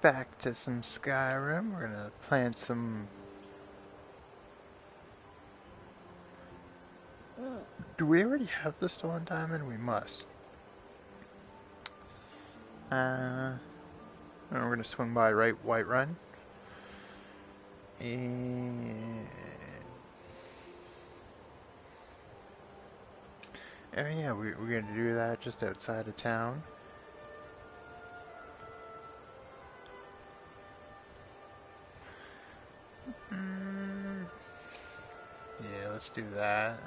Back to some Skyrim. We're gonna plant some. Do we already have the stolen diamond? We must. And we're gonna swing by White Run. And oh yeah, we're gonna do that just outside of town. Yeah, let's do that.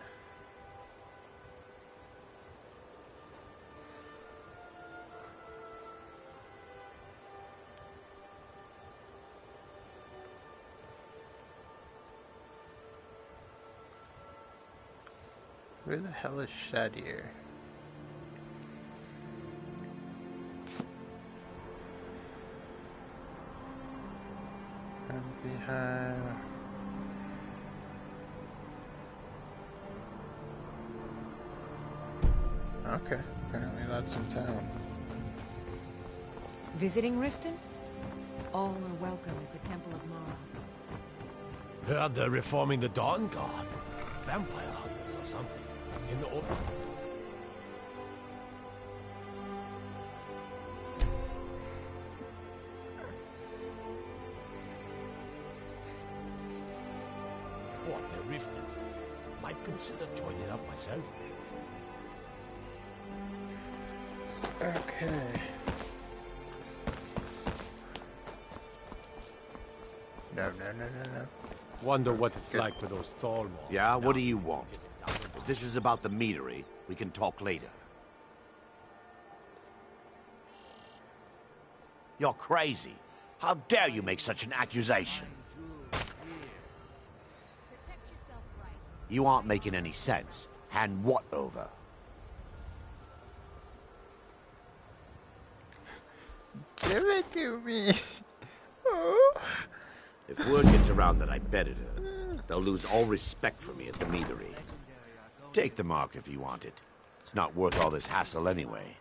Where the hell is Shadier? And behind. Okay, apparently that's in town. Visiting Riften? All are welcome at the Temple of Mara. Heard they're reforming the Dawn Guard. Vampire hunters or something. In the open. What, they're Riften? Might consider joining up myself. Okay. No. Wonder what it's like for those Thalmor. Yeah, what do you want? If this is about the meadery, we can talk later. You're crazy. How dare you make such an accusation? You aren't making any sense. Hand what over? Give it to me. Oh. If word gets around that I betted her, they'll lose all respect for me at the meadery. Take the mark if you want it. It's not worth all this hassle anyway.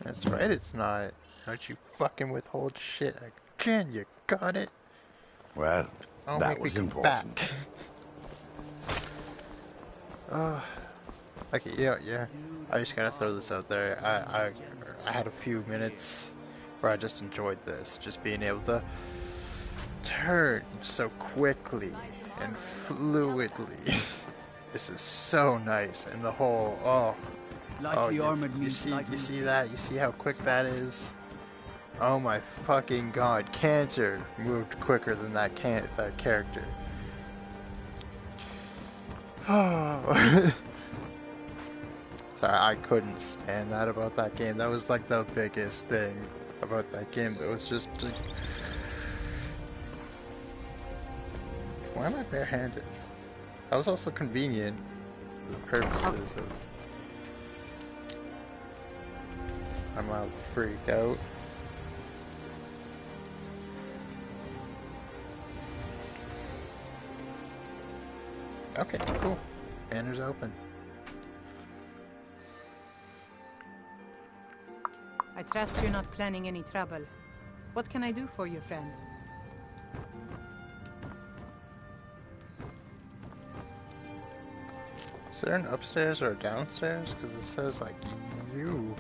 That's right, it's not. Don't you fucking withhold shit again, you got it? Well, I'll that make was me come important. Back. Okay, yeah. I just gotta throw this out there. I had a few minutes where I just enjoyed this, just being able to turn so quickly and fluidly. This is so nice, and the whole you see that? You see how quick that is? Oh my fucking god! Cancer moved quicker than that character. Oh. Sorry, I couldn't stand that about that game. That was like the biggest thing about that game. It was just why am I barehanded? That was also convenient for the purposes of I'm allowed to freak out. Okay, cool. Banner's open. I trust you're not planning any trouble. What can I do for you, friend? Is there an upstairs or a downstairs? Because it says, like, you.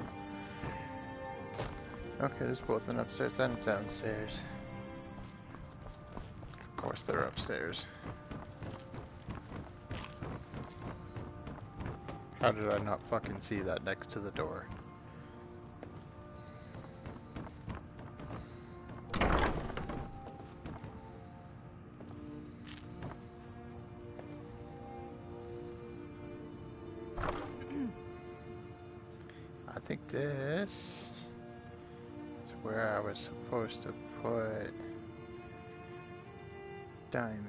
Okay, there's both an upstairs and a downstairs. Of course they're upstairs. How did I not fucking see that next to the door? I think this is where I was supposed to put diamond.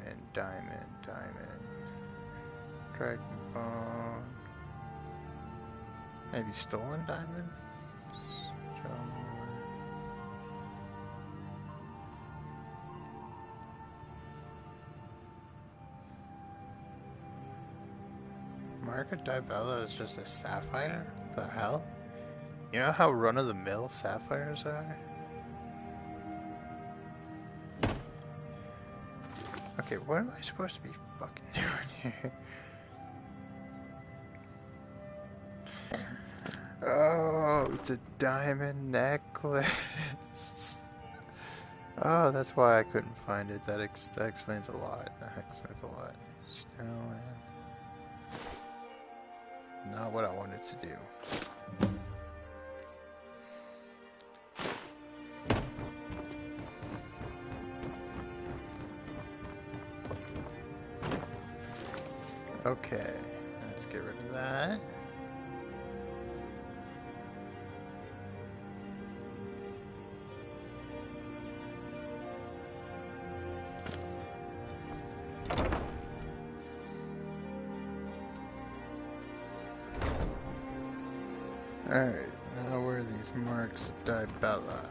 Dragon bone. Maybe stolen diamond? Margaret Dibella is just a sapphire? What the hell? You know how run-of-the-mill sapphires are? Okay, what am I supposed to be fucking doing here? Oh, it's a diamond necklace. Oh, that's why I couldn't find it. That explains a lot. That explains a lot. Not what I wanted to do. Okay, let's get rid of that. Alright, now where are these marks of Dibella?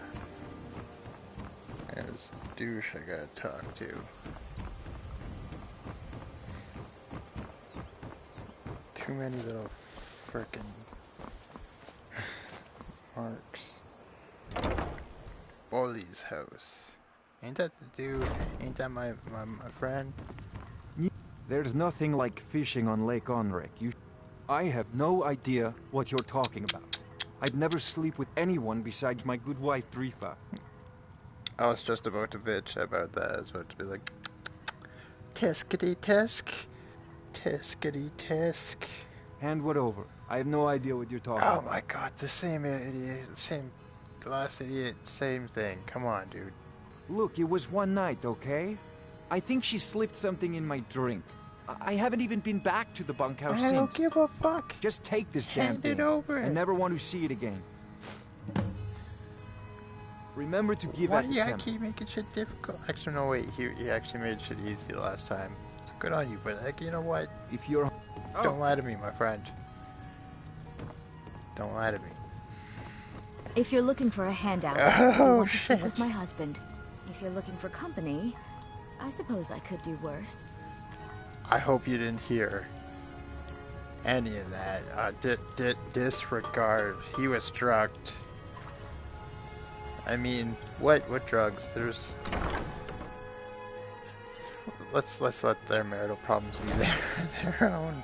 There's douche I gotta talk to. Too many little frickin' marks. Ollie's house. Ain't that the dude? Ain't that my friend? There's nothing like fishing on Lake Onrek. I have no idea what you're talking about. I'd never sleep with anyone besides my good wife, Drifa. I was just about to bitch about that. I was about to be like, Teskity Tesk. Teskity Tesk. Hand what over? I have no idea what you're talking Oh about. my god, the same idiot, the last idiot, same thing. Come on, dude. Look, it was one night, okay? I think she slipped something in my drink. I haven't even been back to the bunkhouse I since. don't give a fuck. Just take this damn Hand thing. it over. I never want to see it again. Remember to give Why at do the you temple. keep making shit difficult? Actually, no, wait. He actually made shit easy last time. So good on you, but like, you know what? If you're... Don't lie to me, my friend. Don't lie to me. If you're looking for a handout, Oh, you want to speak with shit. my husband. If you're looking for company, I suppose I could do worse. I hope you didn't hear any of that. Disregard. He was drugged. I mean, what drugs? There's... Let's let their marital problems be their own.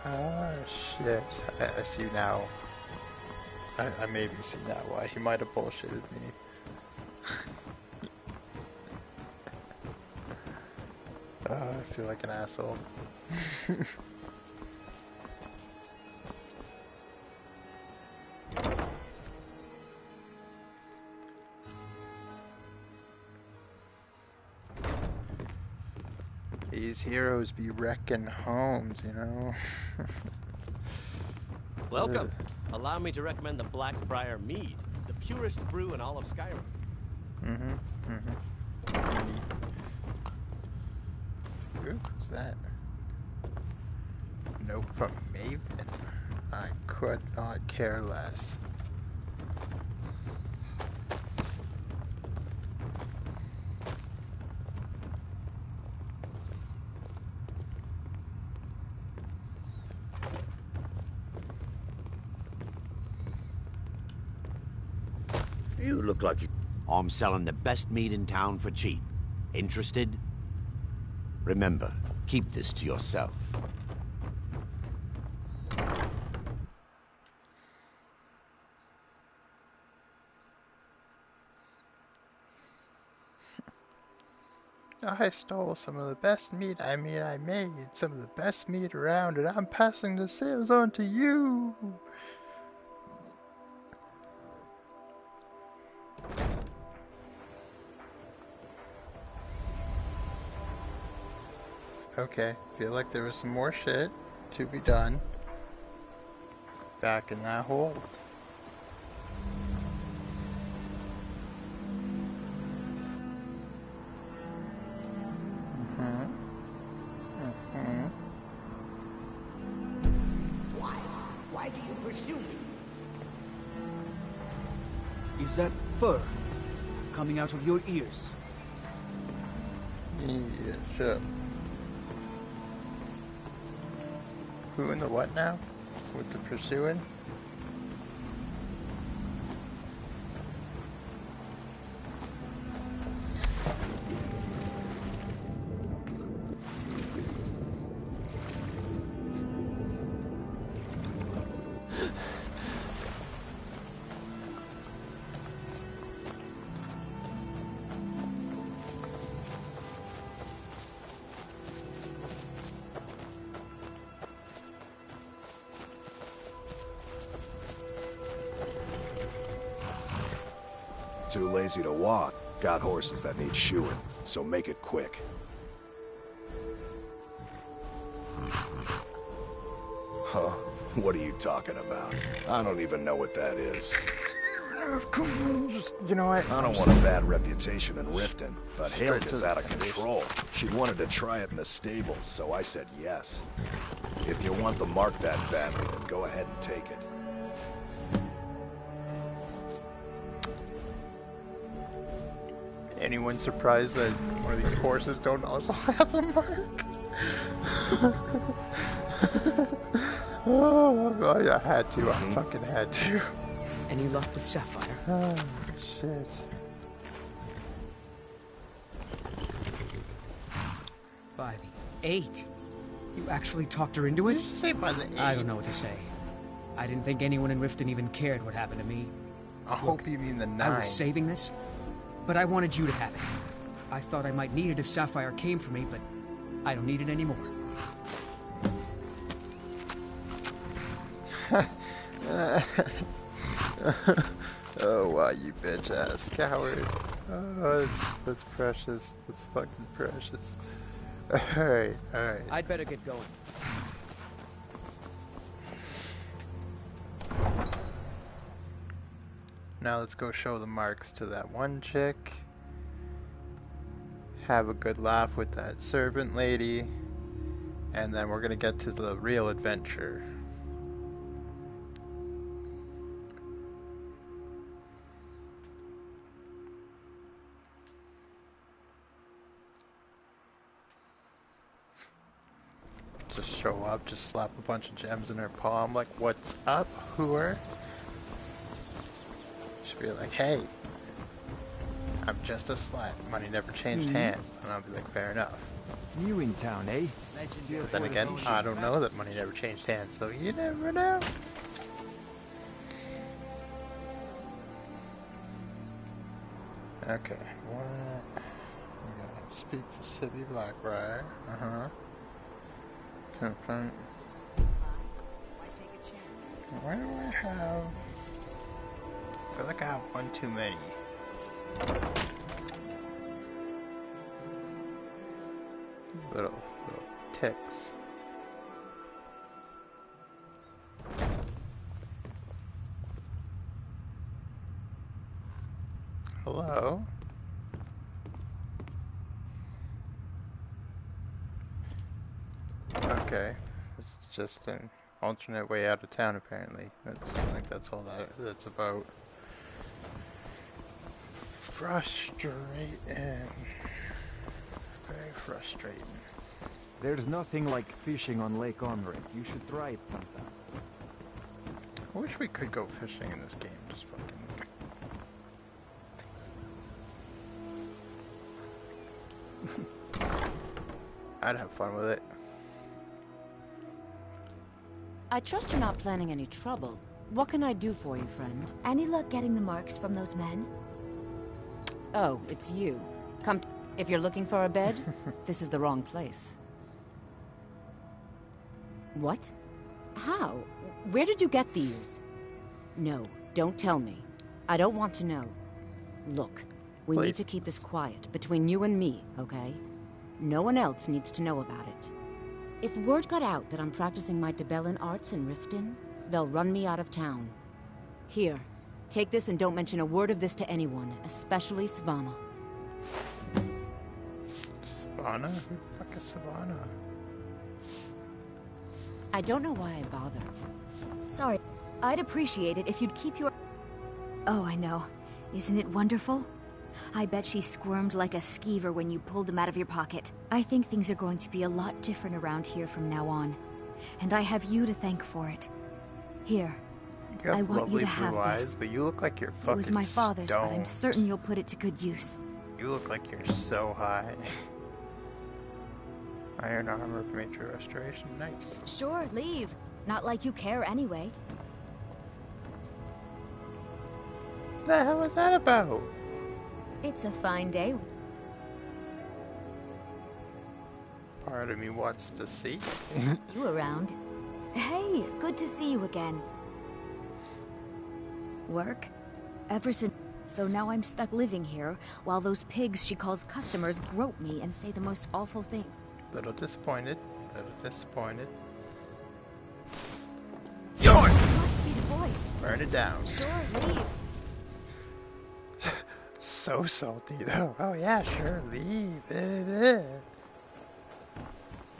Oh shit! I see now. I maybe see now why he might have bullshitted me. I feel like an asshole. These heroes be wrecking homes, you know? Welcome. Allow me to recommend the Blackbriar Mead, the purest brew in all of Skyrim. Ooh, what's that? Note from Maven. I could not care less. You look like you... I'm selling the best meat in town for cheap. Interested? Remember, keep this to yourself. I stole some of the best meat. I made some of the best meat around, and I'm passing the sales on to you. Okay, feel like there was some more shit to be done back in that hold. Why do you pursue me? Is that fur coming out of your ears? Yeah, sure. Who in the what now? With the pursuing? Too lazy to walk. Got horses that need shoeing, so make it quick. Huh? What are you talking about? I don't even know what that is. You know what? I don't want a bad reputation in Riften, but Hailk is out of control. She wanted to try it in the stables, so I said yes. If you want the mark that badly, then go ahead and take it. Anyone surprised that one of these horses don't also have a mark? Oh, I had to. I fucking had to. Any luck with Sapphire? Oh, shit. By the 8. You actually talked her into it? Did you say by the 8? I don't know what to say. I didn't think anyone in Riften even cared what happened to me. I hope you mean the 9. I was saving this, but I wanted you to have it. I thought I might need it if Sapphire came for me, but I don't need it anymore. Oh, wow, you bitch-ass coward. Oh, that's precious. That's fucking precious. Alright, alright. I'd better get going. Now let's go show the marks to that one chick. Have a good laugh with that servant lady. And then we're gonna get to the real adventure. Just show up, just slap a bunch of gems in her palm, like, what's up, whore? She'd be like, hey, I'm just a slut. Money never changed hands. And I'll be like, fair enough. New in town, eh? But then again, I don't know that money never changed hands, so you never know. Okay, what? We gotta speak to City Blackbriar. Confront. Why do I have? I feel like I have one too many. Little ticks. Hello? Okay, this is just an alternate way out of town apparently. I think that's all that's about. Frustrating. Very frustrating. There's nothing like fishing on Lake Onric. You should try it sometime. I wish we could go fishing in this game. Just fucking. I'd have fun with it. I trust you're not planning any trouble. What can I do for you, friend? Any luck getting the marks from those men? Oh, it's you. Come. If you're looking for a bed, this is the wrong place. What? How? Where did you get these? No, don't tell me. I don't want to know. Look, we need to keep this quiet, between you and me, okay? No one else needs to know about it. If word got out that I'm practicing my Debellan arts in Riften, they'll run me out of town. Here, take this and don't mention a word of this to anyone, especially Savannah. Savannah? Who the fuck is Savannah? I don't know why I bother. Sorry. I'd appreciate it if you'd keep your... Oh, I know. Isn't it wonderful? I bet she squirmed like a skeever when you pulled them out of your pocket. I think things are going to be a lot different around here from now on. And I have you to thank for it. Here. You have I want you lovely to have blue eyes, this. but you look like you're fucking It was my father's, but I'm stoned. certain you'll put it to good use. You look like you're so high. Iron armor, major restoration, nice. Sure, leave. Not like you care anyway. The hell is that about? It's a fine day. Part of me wants to see. You around? Hey, good to see you again. Work? Ever since... So now I'm stuck living here while those pigs she calls customers grope me and say the most awful thing. Little disappointed. Little disappointed. Yours! Must be the voice. Burn it down. Sure, leave. So salty though. Oh yeah, sure, leave it.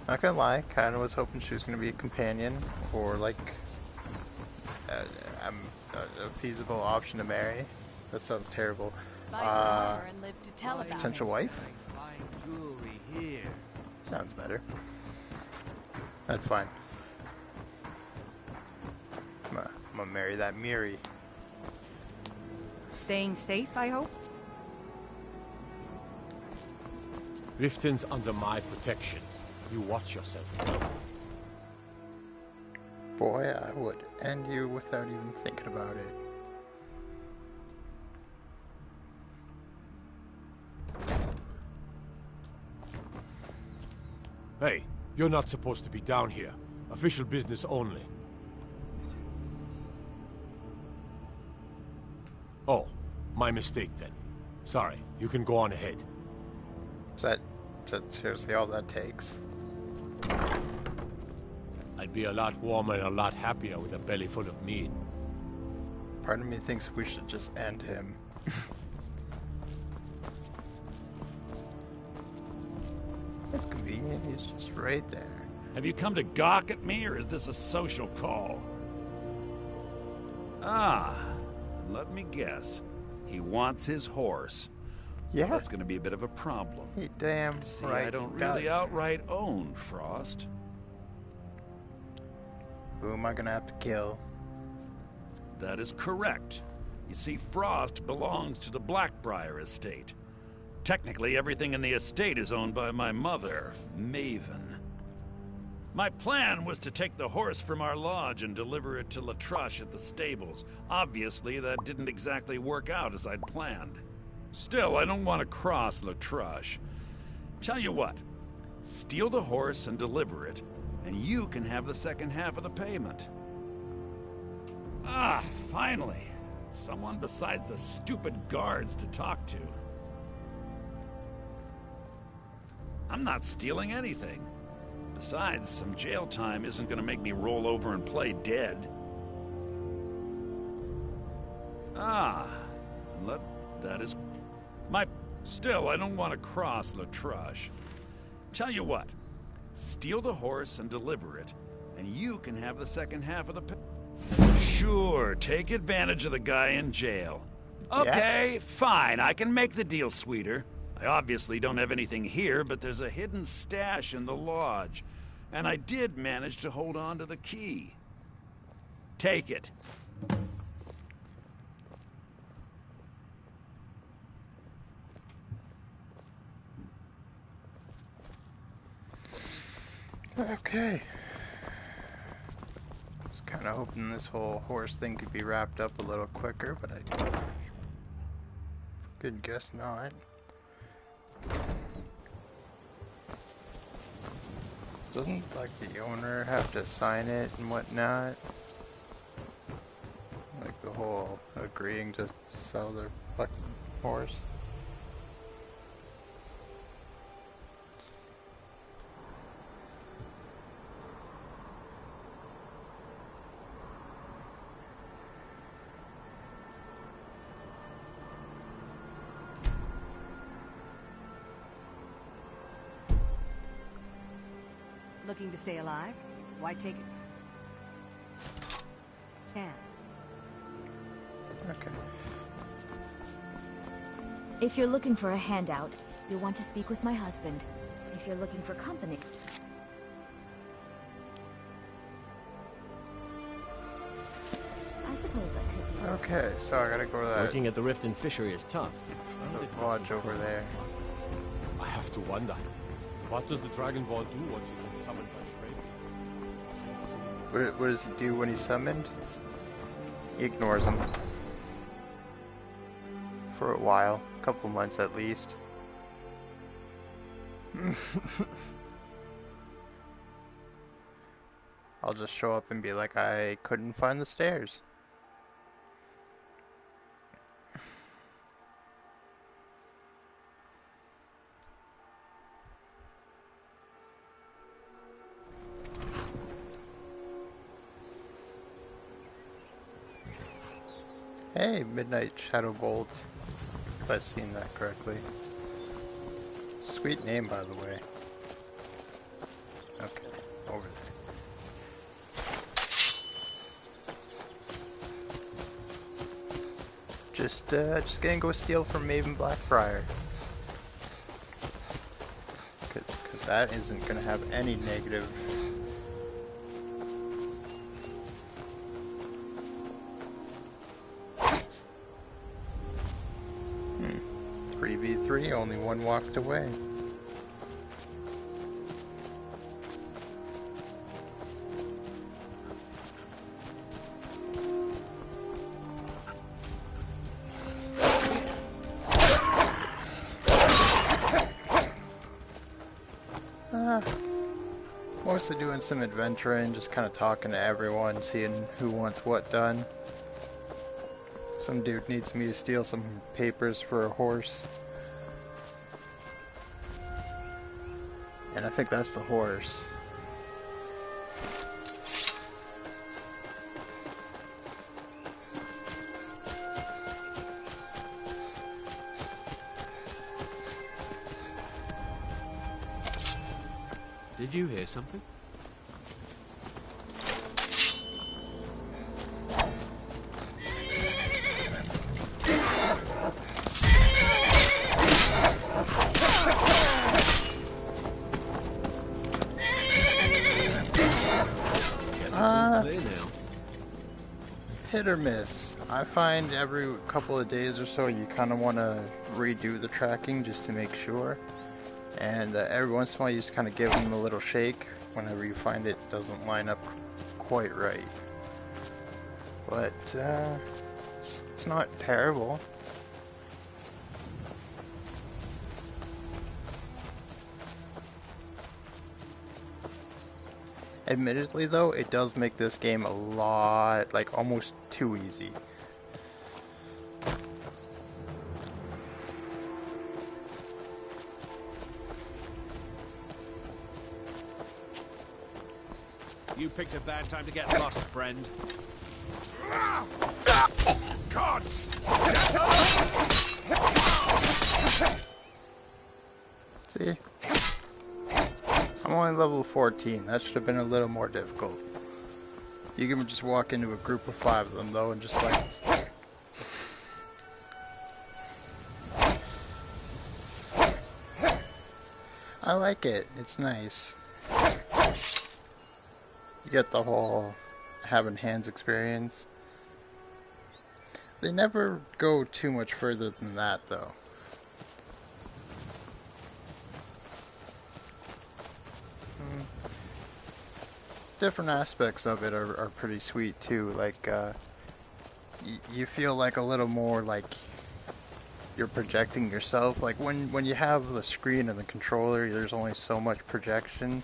Not gonna lie, kind of was hoping she was gonna be a companion or like a feasible option to marry. That sounds terrible. And live to tell about Potential it. wife? Sounds better. That's fine. I'm gonna marry that Miri. Staying safe, I hope? Riften's under my protection. You watch yourself. Boy, I would end you without even thinking about it. Hey, you're not supposed to be down here. Official business only. Oh, my mistake then. Sorry, you can go on ahead. Is that seriously all that takes? I'd be a lot warmer and a lot happier with a belly full of meat. Part of me thinks we should just end him. That's convenient, he's just right there. Have you come to gawk at me, or is this a social call? Ah, let me guess. He wants his horse. Yeah. That's going to be a bit of a problem. He damn See, right I don't does. really outright own Frost. Who am I gonna have to kill? That is correct. You see, Frost belongs to the Blackbriar estate. Technically, everything in the estate is owned by my mother, Maven. My plan was to take the horse from our lodge and deliver it to Latrush at the stables. Obviously, that didn't exactly work out as I'd planned. Still, I don't want to cross Latrush. Tell you what, steal the horse and deliver it, and you can have the second half of the payment. Ah, finally. Someone besides the stupid guards to talk to. I'm not stealing anything. Besides, some jail time isn't going to make me roll over and play dead. Ah, that is... Still, I don't want to cross Latrush. Tell you what, steal the horse and deliver it, and you can have the second half of the Sure, take advantage of the guy in jail. Okay, fine, I can make the deal sweeter. I obviously don't have anything here, but there's a hidden stash in the lodge, and I did manage to hold on to the key. Take it. Okay. Was kind of hoping this whole horse thing could be wrapped up a little quicker, but I could guess not. Doesn't like the owner have to sign it and whatnot? Like the whole agreeing to sell their fucking horse. Looking to stay alive? Why take it? Chance. Okay. If you're looking for a handout, you'll want to speak with my husband. If you're looking for company... I suppose I could do Okay, so I gotta go to that. Working at the Riften fishery is tough. The lodge over there. I have to wonder, what does the Dragon Ball do once he's been summoned by the Great? What does he do when he's summoned? He ignores him. For a while. A couple months at least. I'll just show up and be like, I couldn't find the stairs. Hey, Midnight Shadow Bolt. If I've seen that correctly. Sweet name, by the way. Okay, over there. Just gonna go steal from Maven Blackbriar. Cause that isn't gonna have any negative. 3v3, only one walked away. Mostly doing some adventuring, just kind of talking to everyone, seeing who wants what done. Some dude needs me to steal some papers for a horse. And I think that's the horse. Did you hear something? Hit or miss. I find every couple of days or so you kind of want to redo the tracking just to make sure. And every once in a while you just kind of give them a little shake whenever you find it doesn't line up quite right. But it's not terrible. Admittedly though, it does make this game a lot, like almost too easy. You picked a bad time to get lost, friend. Gods! See? I'm only level 14. That should have been a little more difficult. You can just walk into a group of 5 of them though and just like... I like it. It's nice. You get the whole having hands experience. They never go too much further than that though. Different aspects of it are pretty sweet too. Like you feel like a little more like you're projecting yourself. Like when you have the screen and the controller, there's only so much projection.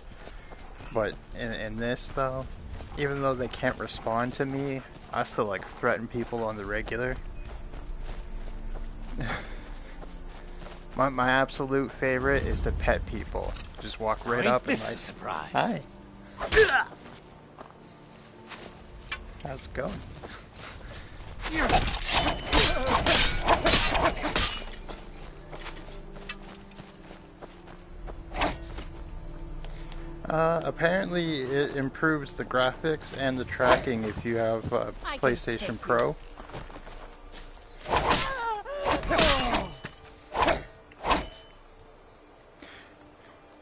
But in this though, even though they can't respond to me, I still like threaten people on the regular. my absolute favorite is to pet people. Just walk right up and like, this is a surprise. Hi. How's it going? Apparently it improves the graphics and the tracking if you have PlayStation Pro.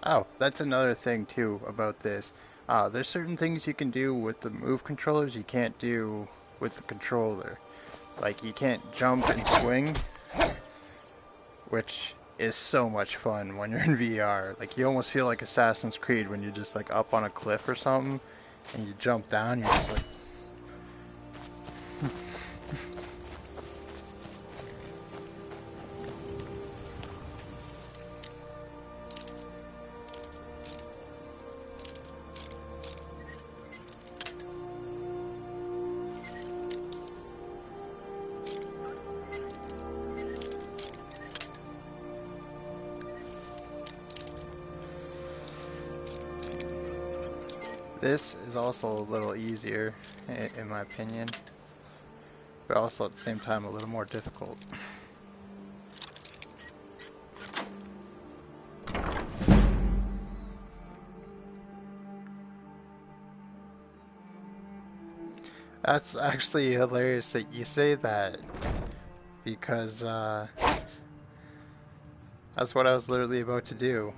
Oh, that's another thing too about this. There's certain things you can do with the Move controllers you can't do with the controller. Like you can't jump and swing, which is so much fun when you're in VR. Like you almost feel like Assassin's Creed when you're just like up on a cliff or something and you jump down, you're just like... This is also a little easier, in my opinion. but also at the same time a little more difficult. That's actually hilarious that you say that, because that's what I was literally about to do.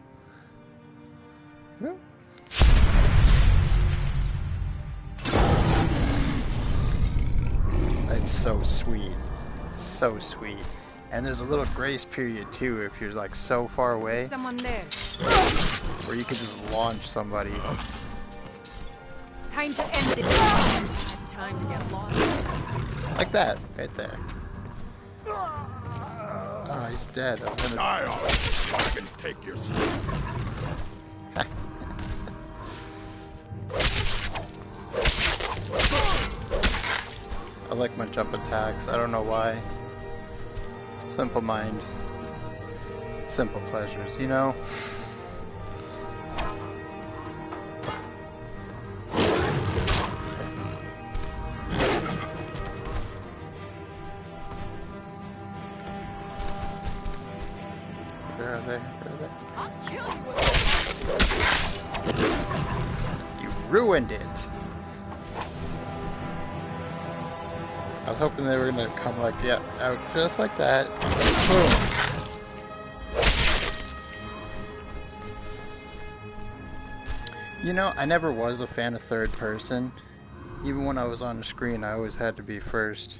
It's so sweet. So sweet. And there's a little grace period too if you're like so far away. Someone there. Where you can just launch somebody. Time to end it. Time to get lost. Like that, right there. Oh, he's dead. I was gonna... Die off. I can take your skin. I like my jump attacks. I don't know why. Simple mind. Simple pleasures, you know? Where are they? Where are they? I'll kill you. You ruined it! I was hoping they were gonna come like, yeah, out just like that. Boom! You know, I never was a fan of third person. Even when I was on the screen, I always had to be first.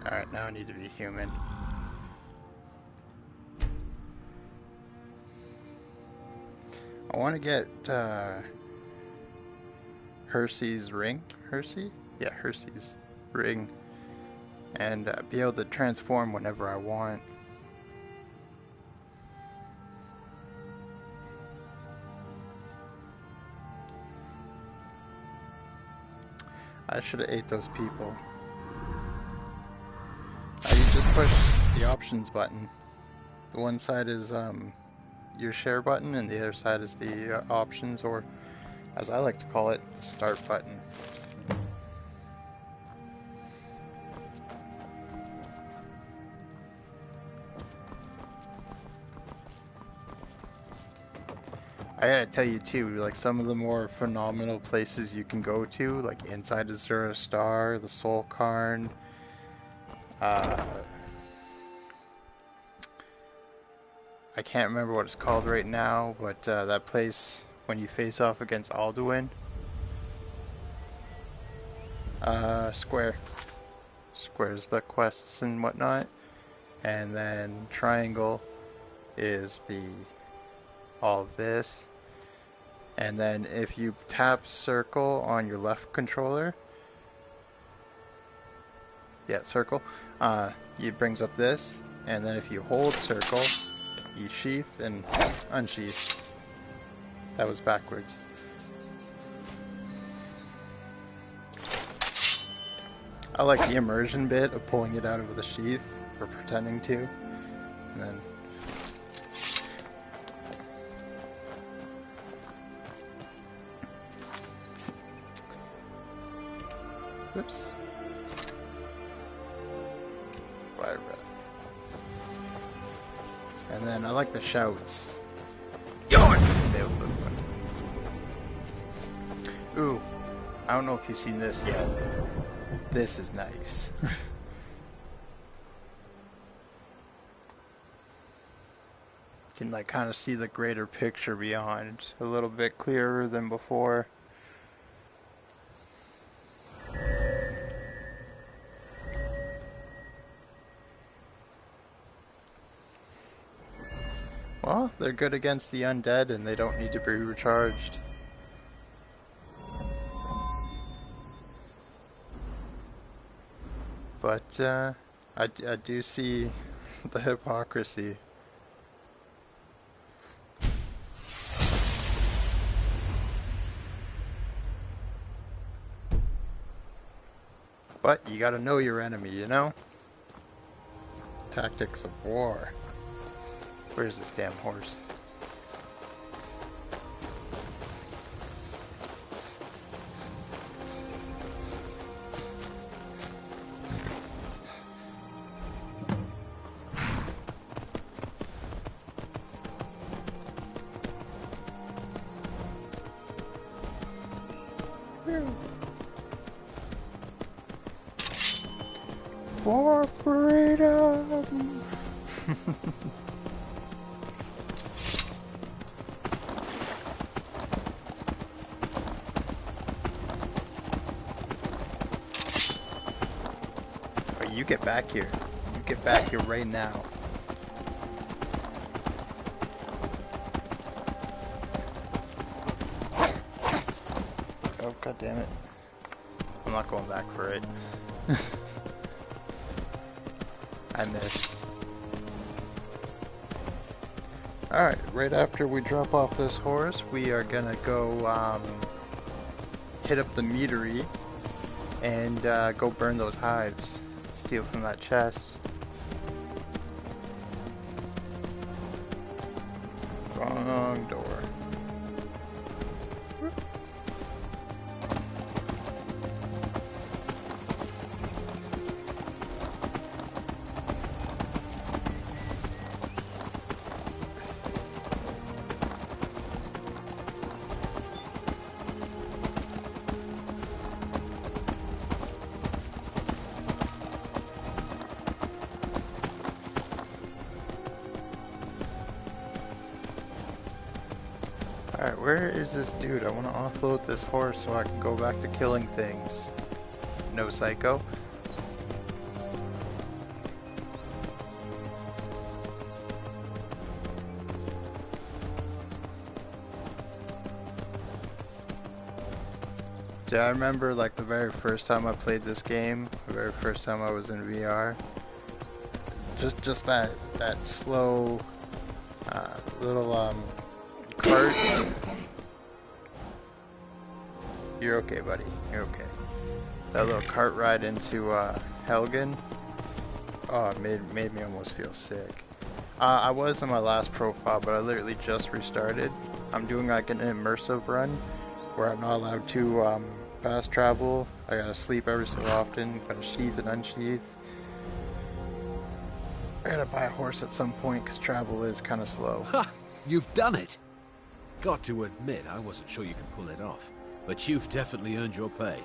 Alright, now I need to be human. I want to get Hersey's ring. Hersey? Yeah, Hersey's ring. And be able to transform whenever I want. I should have ate those people. You just push the options button. The one side is your share button, and the other side is the options, or as I like to call it, the start button. I gotta tell you too, like some of the more phenomenal places you can go to, like inside Azura Star, the Soul Cairn, I can't remember what it's called right now, but that place when you face off against Alduin. Square. Square's the quests and whatnot. And then triangle is the all of this. And then if you tap circle on your left controller, yeah, circle, it brings up this. And then if you hold circle, you sheath and unsheath. That was backwards. I like the immersion bit of pulling it out of the sheath, or pretending to, and then whoops. Fire breath. And then I like the shouts. Ooh, I don't know if you've seen this yet. This is nice. You can like kind of see the greater picture beyond a little bit clearer than before. Well, they're good against the undead and they don't need to be recharged. But I do see the hypocrisy. But you gotta know your enemy, you know? Tactics of war. Where's this damn horse? For freedom! Oh, you get back here. You get back here right now. Oh, god damn it. I'm not going back for it. I missed. Alright, right after we drop off this horse, we are gonna go hit up the meadery and go burn those hives. Steal from that chest. Wrong door. Alright, where is this dude? I want to offload this horse so I can go back to killing things. No psycho. Do I remember like the very first time I played this game, the very first time I was in VR? Just that slow little cart. You're okay, buddy. You're okay. That little cart ride into Helgen. Oh, it made me almost feel sick. I was in my last profile, but I literally just restarted. I'm doing like an immersive run where I'm not allowed to fast travel. I gotta sleep every so often. Gotta sheath and unsheath. I gotta buy a horse at some point because travel is kind of slow. Ha! You've done it! Got to admit, I wasn't sure you could pull it off. But you've definitely earned your pay.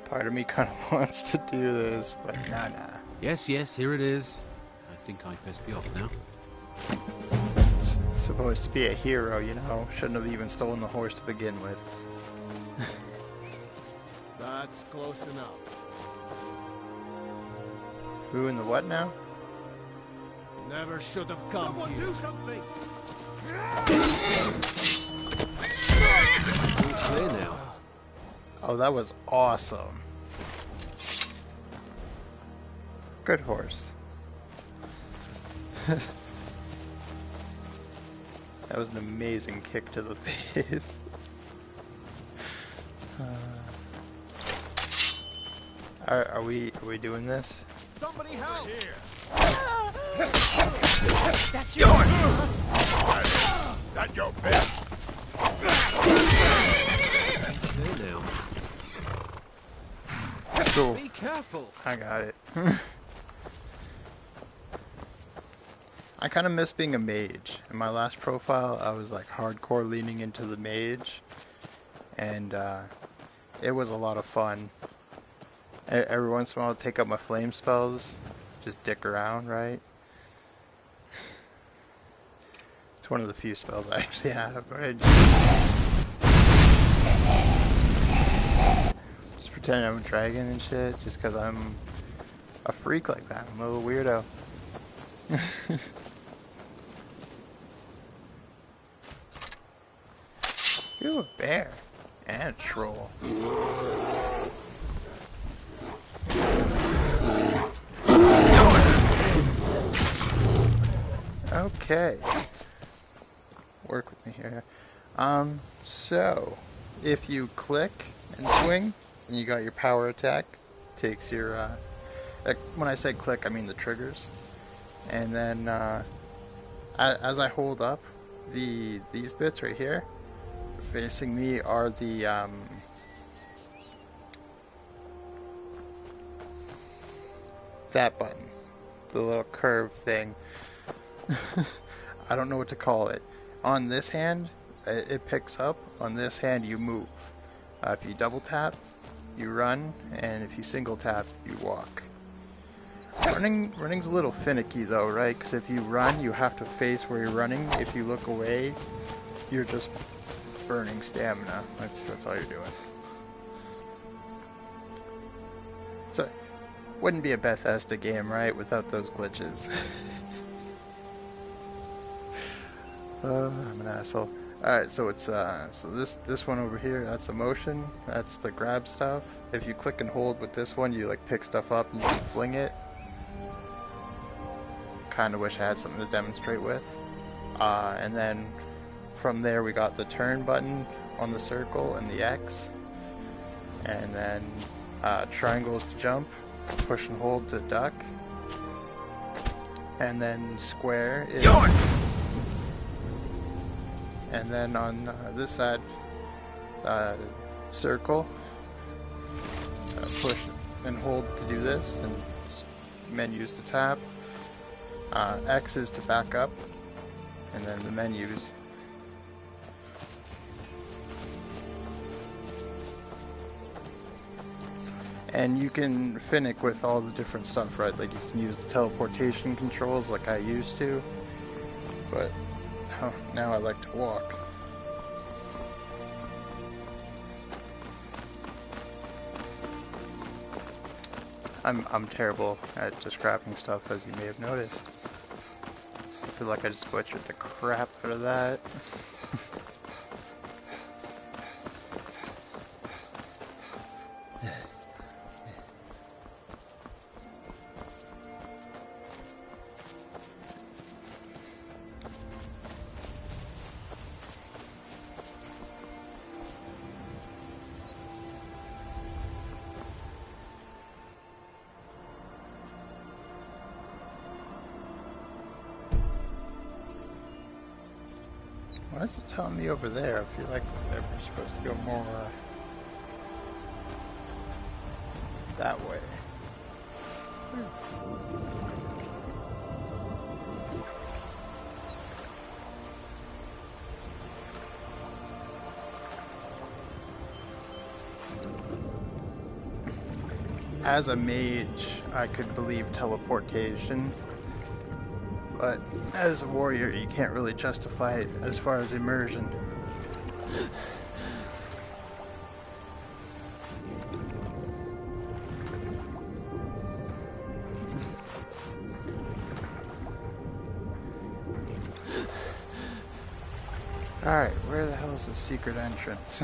Part of me kind of wants to do this, but nah. Yes, here it is. I think I best be off now. It's supposed to be a hero, you know. Shouldn't have even stolen the horse to begin with. That's close enough. Who in the what now? Never should have come here. Do something! It's clear now. Oh, that was awesome. Good horse. That was an amazing kick to the face. Are we doing this? Somebody help! Here. That's yours! That your best. There now. Cool. Be careful. I got it. I kind of miss being a mage. In my last profile, I was like hardcore leaning into the mage, and it was a lot of fun. Every once in a while, I'd take up my flame spells, just dick around, right? It's one of the few spells I actually have, right? Just pretend I'm a dragon and shit, just because I'm a freak like that. I'm a little weirdo. Ooh, a bear. And a troll. Okay. Work with me here. So, if you click and swing, and you got your power attack, takes your, when I say click, I mean the triggers. And then, as I hold up, these bits right here, facing me are the, that button. The little curve thing. I don't know what to call it. On this hand, it picks up. On this hand, you move. If you double tap, you run, and if you single tap, you walk. Running's a little finicky though, right? Because if you run, you have to face where you're running. If you look away, you're just burning stamina. That's all you're doing. So, wouldn't be a Bethesda game, right, without those glitches. I'm an asshole. Alright, so it's so this one over here, that's the motion, that's the grab stuff. If you click and hold with this one, you like pick stuff up and you can fling it. Kinda wish I had something to demonstrate with. And then from there we got the turn button on the circle and the X. And then triangles to jump, push and hold to duck. And then square is... And then on this side, circle, push and hold to do this, and menus to tap. X is to back up, and then the menus. And you can finick with all the different stuff, right? Like you can use the teleportation controls like I used to, but now I like to walk. I'm terrible at describing stuff, as you may have noticed. I feel like I just butchered the crap out of that. Why is it telling me over there? I feel like we're supposed to go more that way. As a mage, I could believe teleportation. But as a warrior, you can't really justify it as far as immersion. Alright, where the hell is the secret entrance?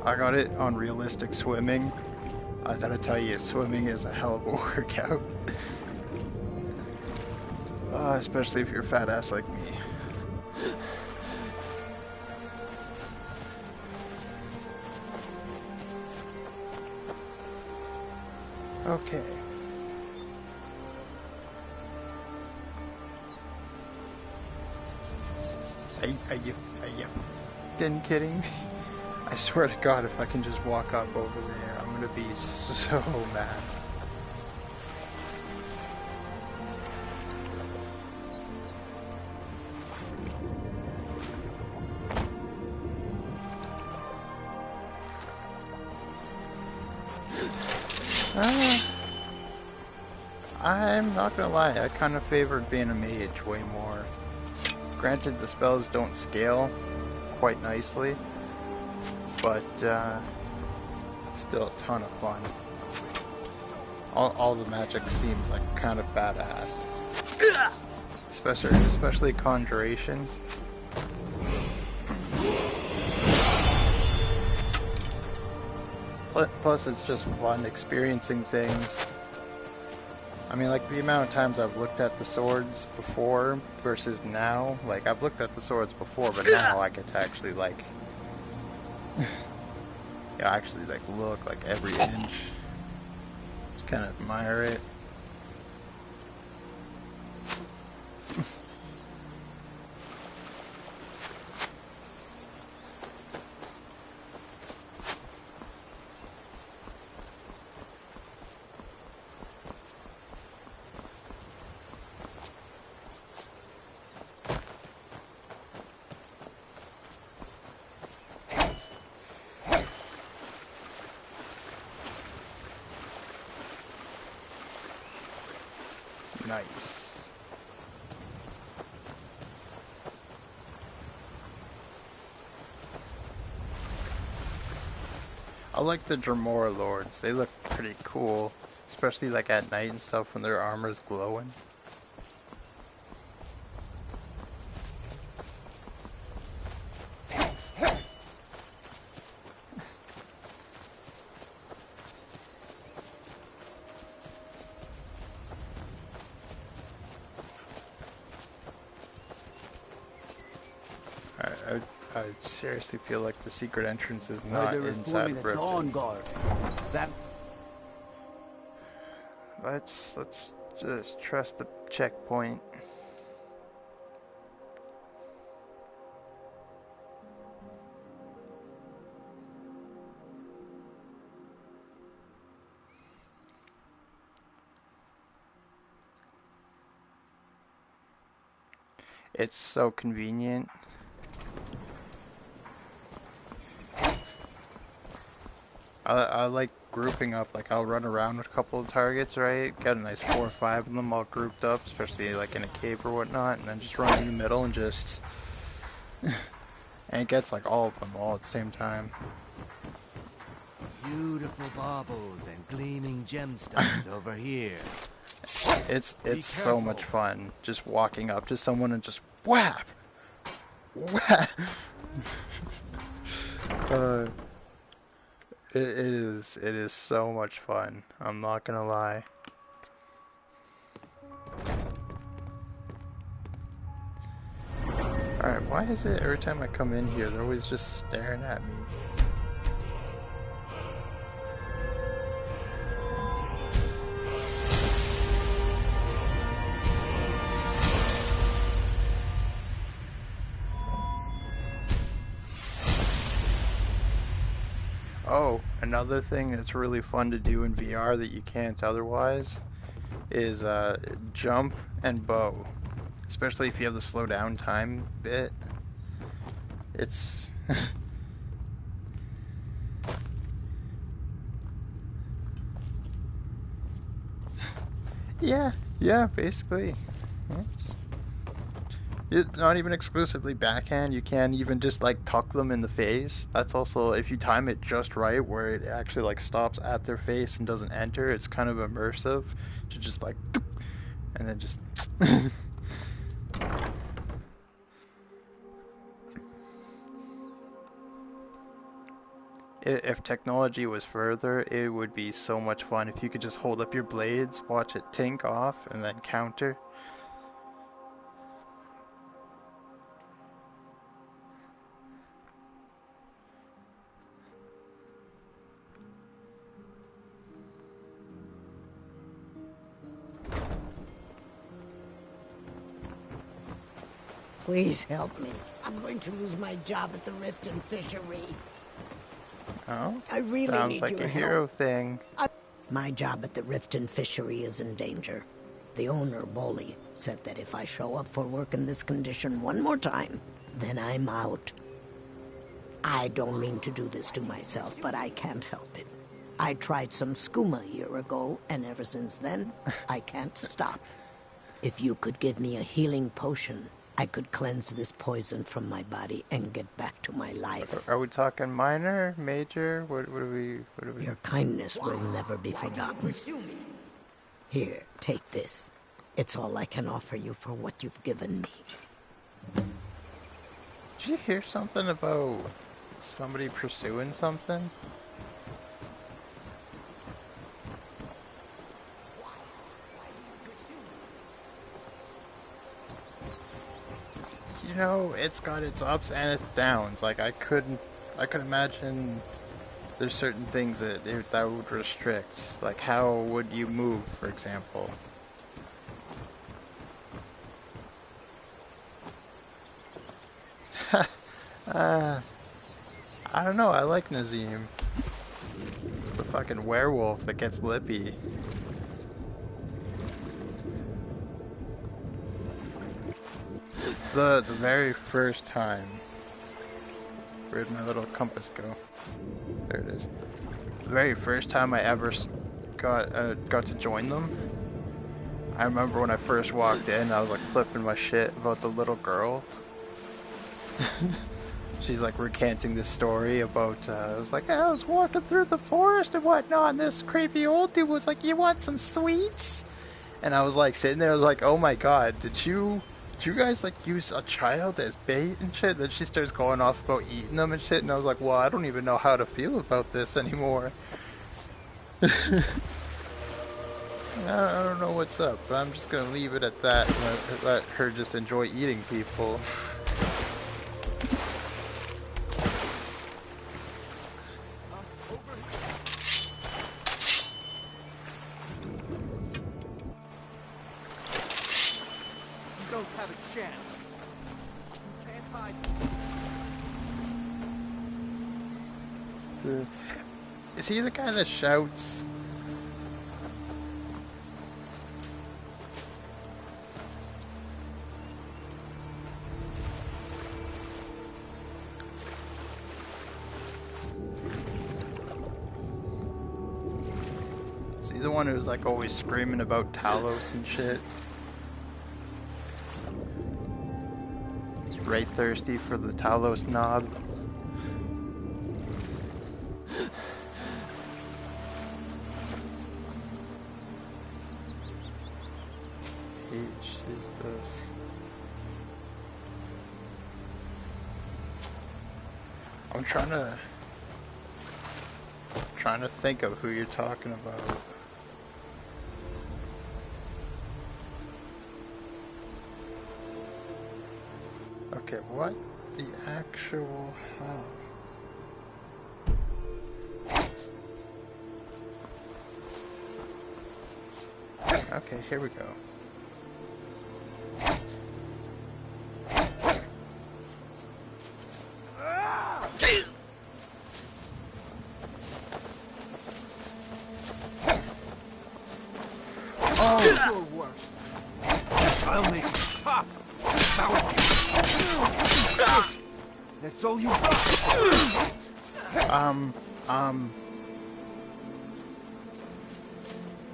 I got it on realistic swimming. I gotta tell you, swimming is a hell of a workout. Especially if you're a fat ass like me. Okay. Are you kidding me? I swear to God, if I can just walk up over there, I'm gonna be so mad. I'm not gonna lie, I kind of favored being a mage way more. Granted, the spells don't scale quite nicely, but still a ton of fun. All the magic seems like kind of badass, especially conjuration. Plus, it's just fun experiencing things. I mean, like, the amount of times I've looked at the swords before versus now. Like, I've looked at the swords before, but now I get to actually, like... yeah, actually, like, look, like, every inch. Just kind of admire it. Nice. I like the Dremora Lords. They look pretty cool, especially like at night and stuff when their armor's glowing. I seriously feel like the secret entrance is not inside of Riften. Let's just trust the checkpoint. It's so convenient. I like grouping up, like I'll run around with a couple of targets, right? Get a nice 4 or 5 of them all grouped up, especially like in a cave or whatnot, and then just run in the middle and just... and it gets like all of them all at the same time. Beautiful baubles and gleaming gemstones over here. It's so much fun just walking up to someone and just whap! Whap! It is so much fun. I'm not gonna lie. Alright, why is it every time I come in here, they're always just staring at me? Oh, another thing that's really fun to do in VR that you can't otherwise is jump and bow. Especially if you have the slow down time bit. It's... yeah, basically. Yeah, it's not even exclusively backhand, you can even just like tuck them in the face. That's also, if you time it just right where it actually like stops at their face and doesn't enter, it's kind of immersive to just like, and then just... If technology was further, it would be so much fun if you could just hold up your blades, watch it tink off, and then counter. Please help me. I'm going to lose my job at the Riften fishery. Oh, I really sounds need like your a help. hero thing. My job at the Riften fishery is in danger. The owner, Bolly, said that if I show up for work in this condition one more time, then I'm out. I don't mean to do this to myself, but I can't help it. I tried some skooma a year ago, and ever since then, I can't stop. If you could give me a healing potion, I could cleanse this poison from my body and get back to my life. Are we talking minor, major? What are we? Your kindness will never be forgotten. Here, take this. It's all I can offer you for what you've given me. Did you hear something about somebody pursuing something? You know, it's got its ups and its downs. Like I could imagine there's certain things that would restrict. Like how would you move, for example? I don't know. I like Nazim. It's the fucking werewolf that gets lippy. The very first time. Where'd my little compass go? There it is. The very first time I ever got to join them, I remember when I first walked in, I was like flipping my shit about the little girl. She's like recanting this story about, I was like, I was walking through the forest and whatnot, and this creepy old dude was like, you want some sweets? And I was like sitting there, I was like, oh my god, did you guys like use a child as bait and shit? Then she starts going off about eating them and shit, and I was like, well, I don't even know how to feel about this anymore. I don't know what's up, but I'm just gonna leave it at that and let her just enjoy eating people. You don't have a chance. You can't hide. Is he the guy that shouts? Is he the one who's like always screaming about Talos and shit? He's right thirsty for the Talos knob. Is this? I'm trying to think of who you're talking about. Okay, what the actual hell? Okay, here we go. I'll make you stop. That's all you got.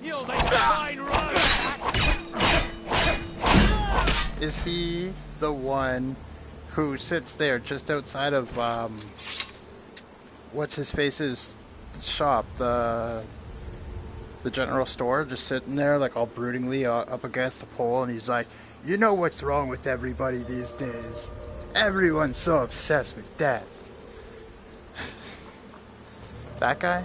You'll make a fine run. Is he the one who sits there just outside of what's his face's shop, the general store, just sitting there like all broodingly up against the pole, and he's like, you know what's wrong with everybody these days? Everyone's so obsessed with death. That guy?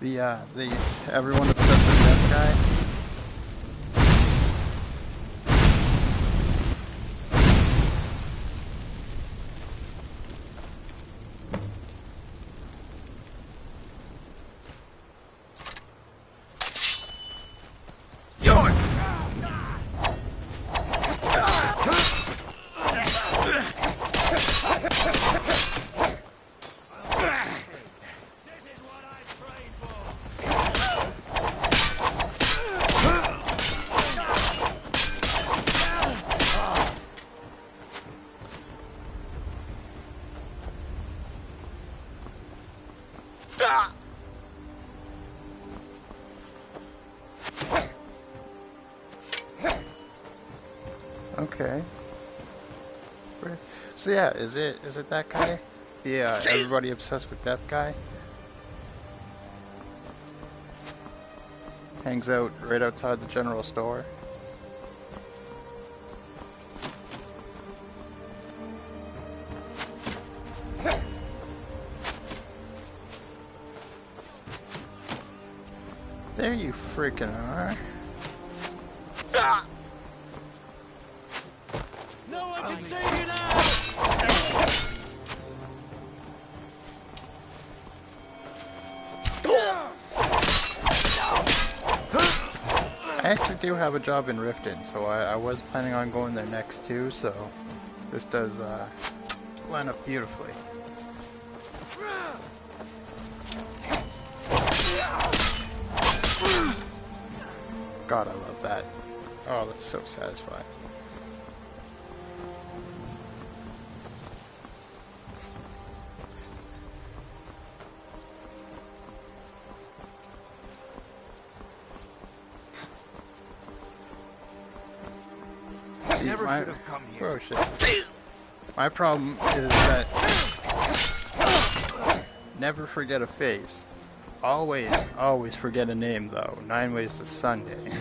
The everyone obsessed with death guy? Okay. So yeah, is it that guy? Yeah, everybody obsessed with death guy? Hangs out right outside the general store. There you freaking are. No one can save you now. I actually do have a job in Riften, so I was planning on going there next too, so this does line up beautifully. God, I love that. Oh, that's so satisfying. Never should have come here. Oh shit. My problem is that never forget a face. Always forget a name though. 9 Ways to Sunday.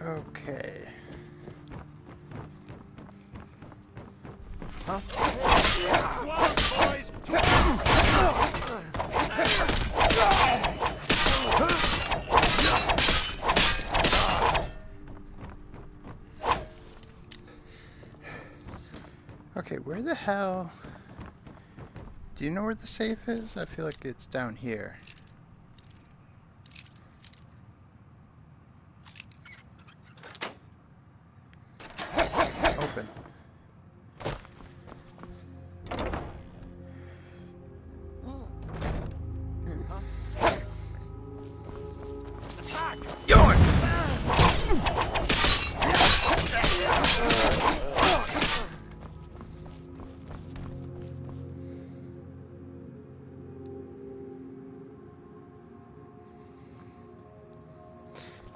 Okay. Huh? Okay, where the hell... Do you know where the safe is? I feel like it's down here. Open.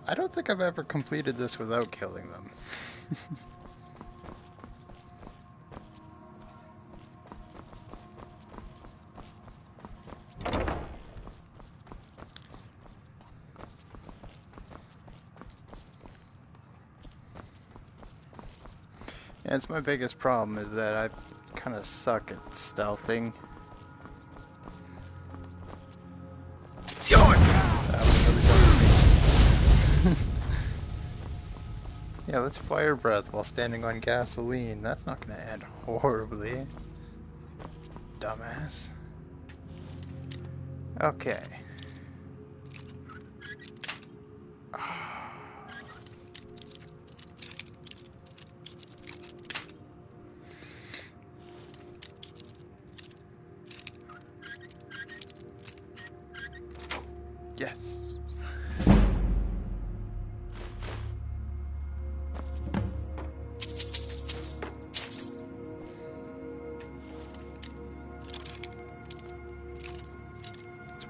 I don't think I've ever completed this without killing them. Yeah, it's my biggest problem is that I kind of suck at stealthing. Yeah, let's fire breath while standing on gasoline. That's not gonna end horribly. Dumbass. Okay. Yes.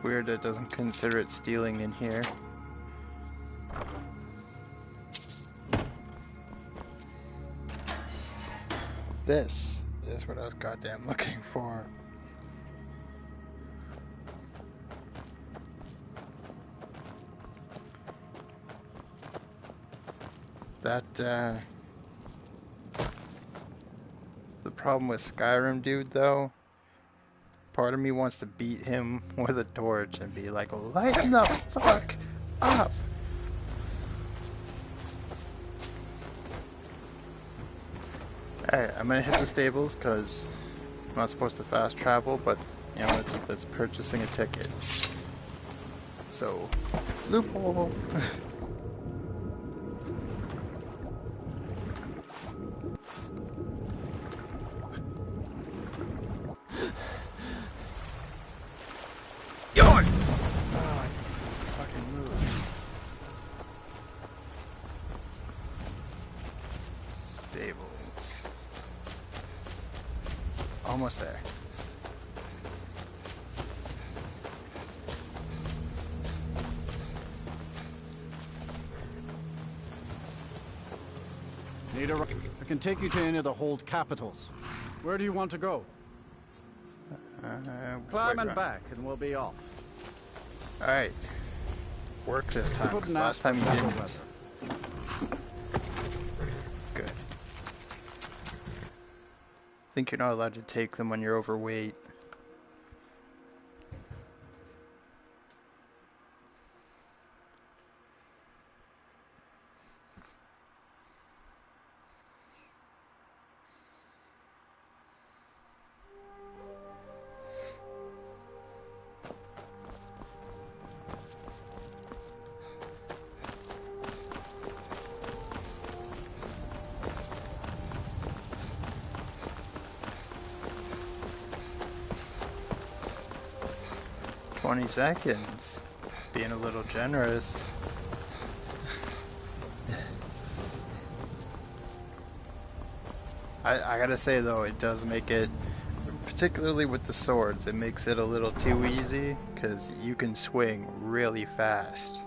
Weird it doesn't consider it stealing in here. This is what I was goddamn looking for. That, the problem with Skyrim, dude, though, part of me wants to beat him with a torch and be like, lighten the fuck up! Alright, I'm gonna hit the stables because I'm not supposed to fast travel, but, you know, it's purchasing a ticket. So, loophole! Almost there. I can take you to any of the hold capitals. Where do you want to go? Climb and back, and we'll be off. Alright. Work this time, 'cause last time you didn't. Good. I think you're not allowed to take them when you're overweight. 20 seconds. Being a little generous. I gotta say though, it does make it, particularly with the swords, it makes it a little too easy, because you can swing really fast.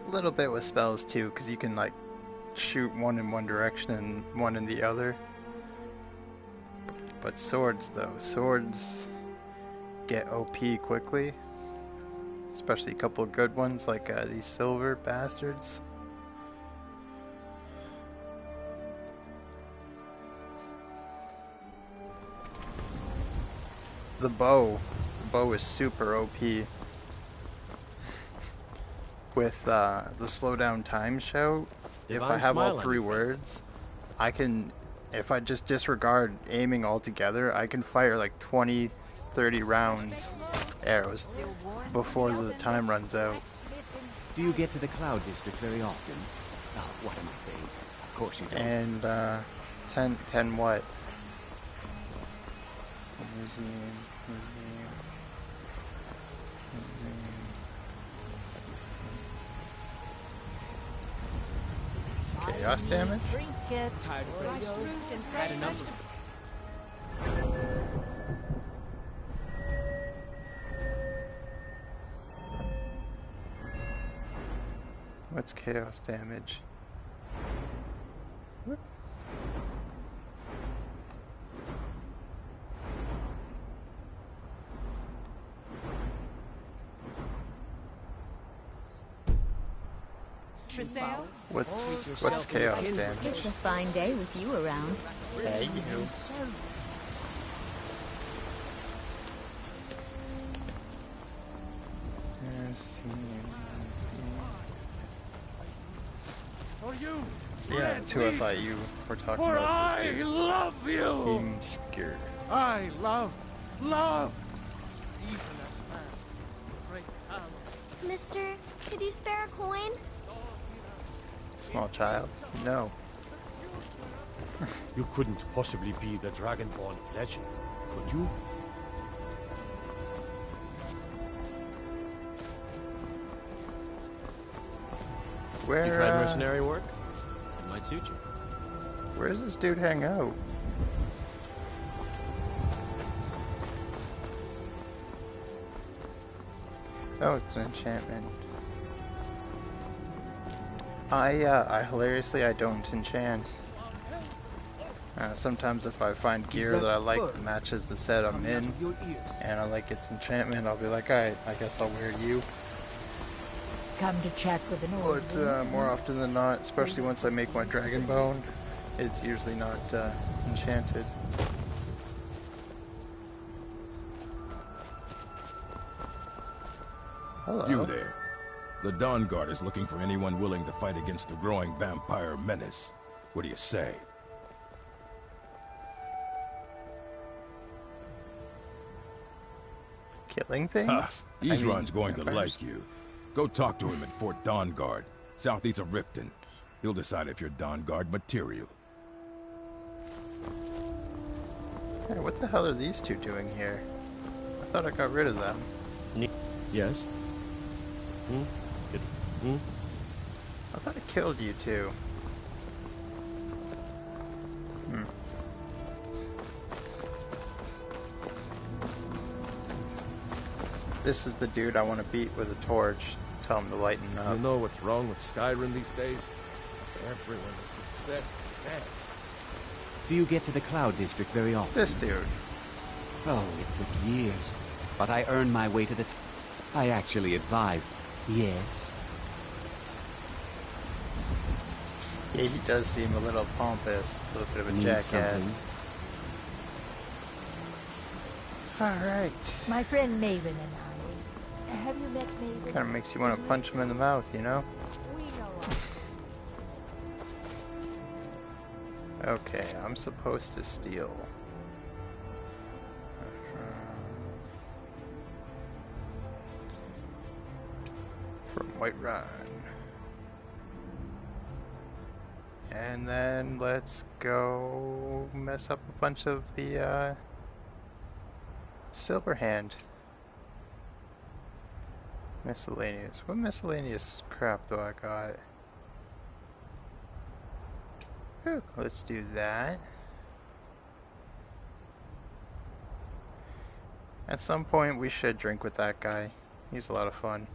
A little bit with spells too, because you can like shoot one in one direction and one in the other. But swords though, swords get OP quickly. Especially a couple of good ones like these silver bastards. The bow is super OP. With the slow down time shout, if I have all 3 words, I can, if I just disregard aiming altogether, I can fire like 20, 30 rounds arrows before the time runs out. Do you get to the Cloud District very often? Oh, what am I saying? Of course you don't. And 10 what? Chaos damage? What's chaos damage? Whoop. What's chaos damage? It's a fine day with you around. Hey, you. For you. Yeah, that's who I thought you were talking For about. I love you. I'm scared. I love. Mister, could you spare a coin? Small child? No. You couldn't possibly be the Dragonborn of legend, could you? Where, You've tried mercenary work? It might suit you. Where does this dude hang out? Oh, it's an enchantment. I hilariously, I don't enchant. Sometimes if I find gear that I like that matches the set I'm in, and I like its enchantment, I'll be like, alright, I guess I'll wear you. Come to chat with an old But more often than not, especially once I make my dragon bone, it's usually not enchanted. Hello. You there. The Dawn Guard is looking for anyone willing to fight against the growing vampire menace. What do you say? Killing things? Isran's going to like you. Go talk to him at Fort Dawn Guard, southeast of Riften. He'll decide if you're Dawn Guard material. Hey, what the hell are these two doing here? I thought I got rid of them. Yes? I thought I killed you two. This is the dude I want to beat with a torch. Tell him to lighten up. You know what's wrong with Skyrim these days? Everyone is obsessed with that. Do you get to the Cloud District very often? This dude. Oh, it took years. But I earned my way to the I actually advised. Yes. Yeah, he does seem a little pompous. A little bit of a jackass. Alright. My friend Maven and I. Have you met Maven? Kind of makes you want to punch him in the mouth, you know? We know Okay, I'm supposed to steal. From Whiterun. And then let's go mess up a bunch of the Silver hand. Miscellaneous. What miscellaneous crap do I got? Ooh, let's do that. At some point we should drink with that guy. He's a lot of fun.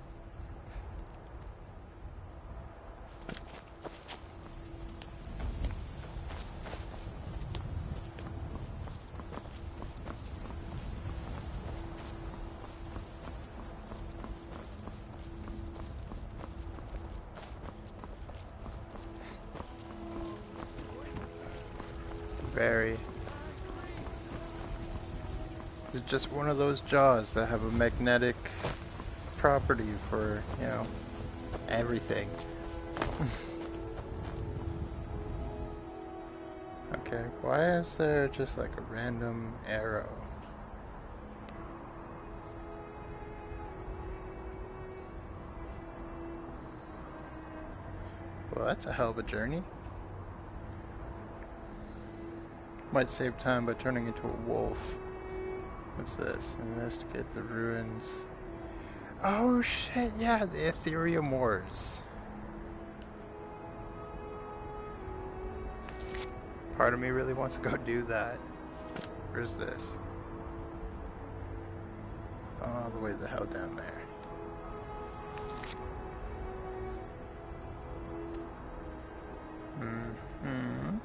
Very. It's just one of those jaws that have a magnetic property for, you know, everything. Okay, why is there just like a random arrow? Well, that's a hell of a journey. Might save time by turning into a wolf. What's this? Investigate the ruins. Oh shit, yeah, the Ethereum Wars. Part of me really wants to go do that. Where's this? All the way the hell down there. Mm-hmm.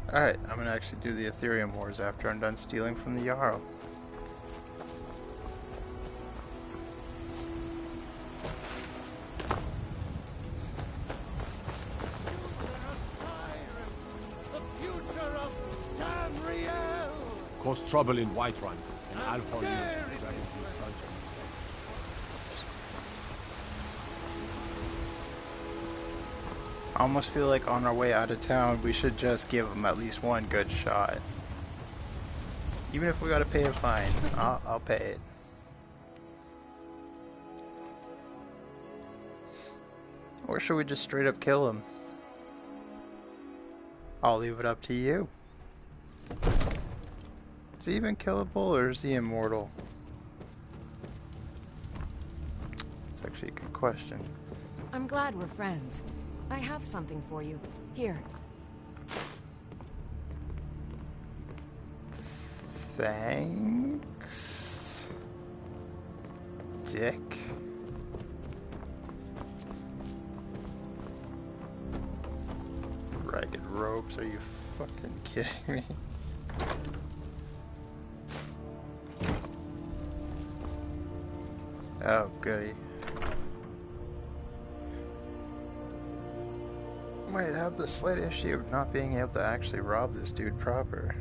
Alright, I'm gonna actually do the Ethereum Wars after I'm done stealing from the Jarl. Cause trouble in Whiterun, and I'll follow you to the Dragon's dungeon. I almost feel like on our way out of town, we should just give them at least one good shot. Even if we gotta pay a fine, I'll pay it. Or should we just straight up kill him? I'll leave it up to you. Is he even killable or is he immortal? It's actually a good question. I'm glad we're friends. I have something for you. Here. Thanks, Dick. Ragged robes, are you fucking kidding me? Oh, goody. Might have the slight issue of not being able to actually rob this dude proper.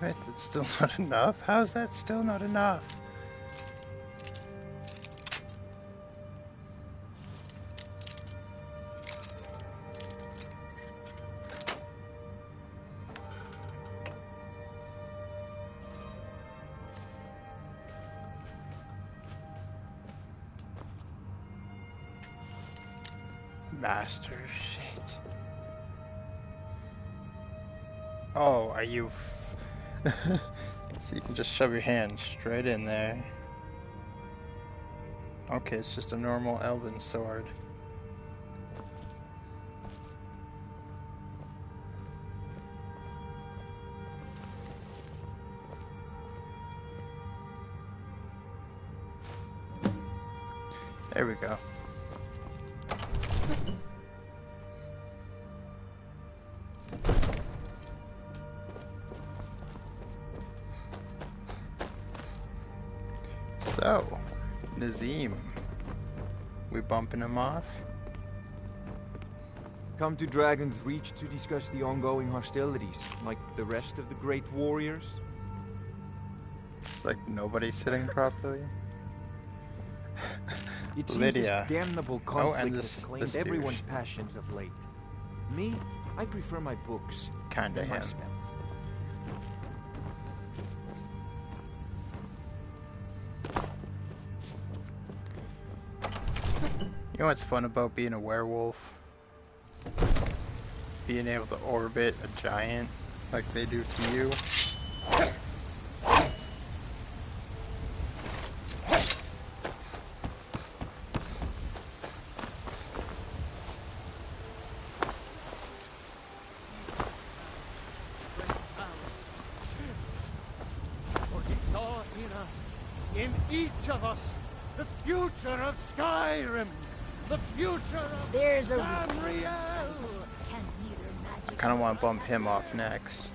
Damn it, that's still not enough? How is that still not enough? Master shit. Oh, are you... So you can just shove your hand straight in there. Okay, it's just a normal elven sword. There we go. So, Nazim, we bumping him off? Come to Dragon's Reach to discuss the ongoing hostilities, like the rest of the great warriors? It's like nobody's sitting properly. It seems Lydia. this damnable conflict this has claimed douche. everyone's passions of late. Me, I prefer my books. Kinda and my him. spells. You know what's fun about being a werewolf? Being able to orbit a giant like they do to you. For he saw in us, in each of us, the future of Skyrim, the future of There's a Tamriel. I kind of want to bump him off next.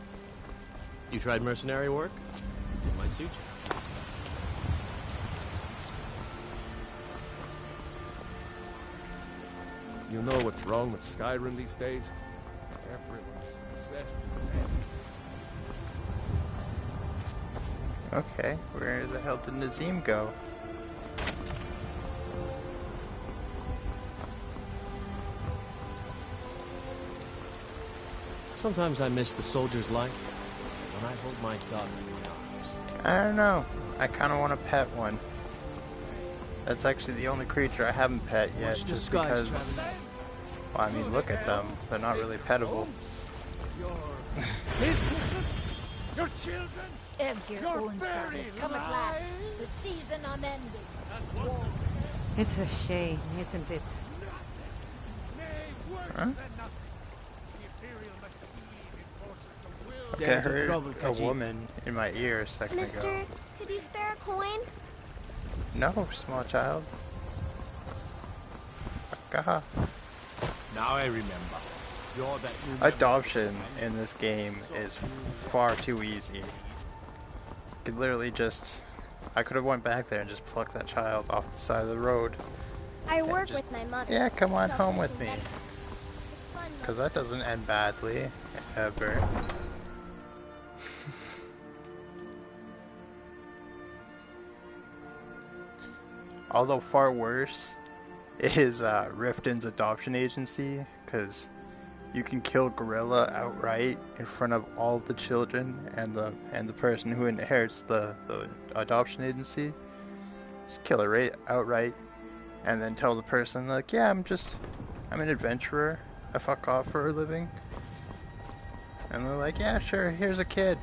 You tried mercenary work? It might suit you. You know what's wrong with Skyrim these days? Everyone is obsessed with Okay, where the hell did Nazim go? Sometimes I miss the soldier's life when I hold my daughter in my arms. I don't know. I kind of want to pet one. That's actually the only creature I haven't pet yet, Watch the just skies, because... Travis. Well, I mean, look at them. They're not really pettable. your businesses, your children, Evgir your Ornstad very has come at last. lives. The season unending. War. It's a shame, isn't it? Huh? Dad, I the heard trouble, a Khajiit. woman in my ear a second Mister, ago. could you spare a coin? No, small child. Gaha. Now I remember. You're that new Adoption in this game is far too easy. You could literally just... I could have went back there and just plucked that child off the side of the road. I work with my mother. Yeah, come on home with Something me. better. It's fun, Because that doesn't end badly, ever. Although far worse is Riften's adoption agency, because you can kill Gorilla outright in front of all the children and the person who inherits the adoption agency. Just kill it right outright, and then tell the person like, yeah, I'm an adventurer. I fuck off for a living. And they're like, yeah, sure, here's a kid.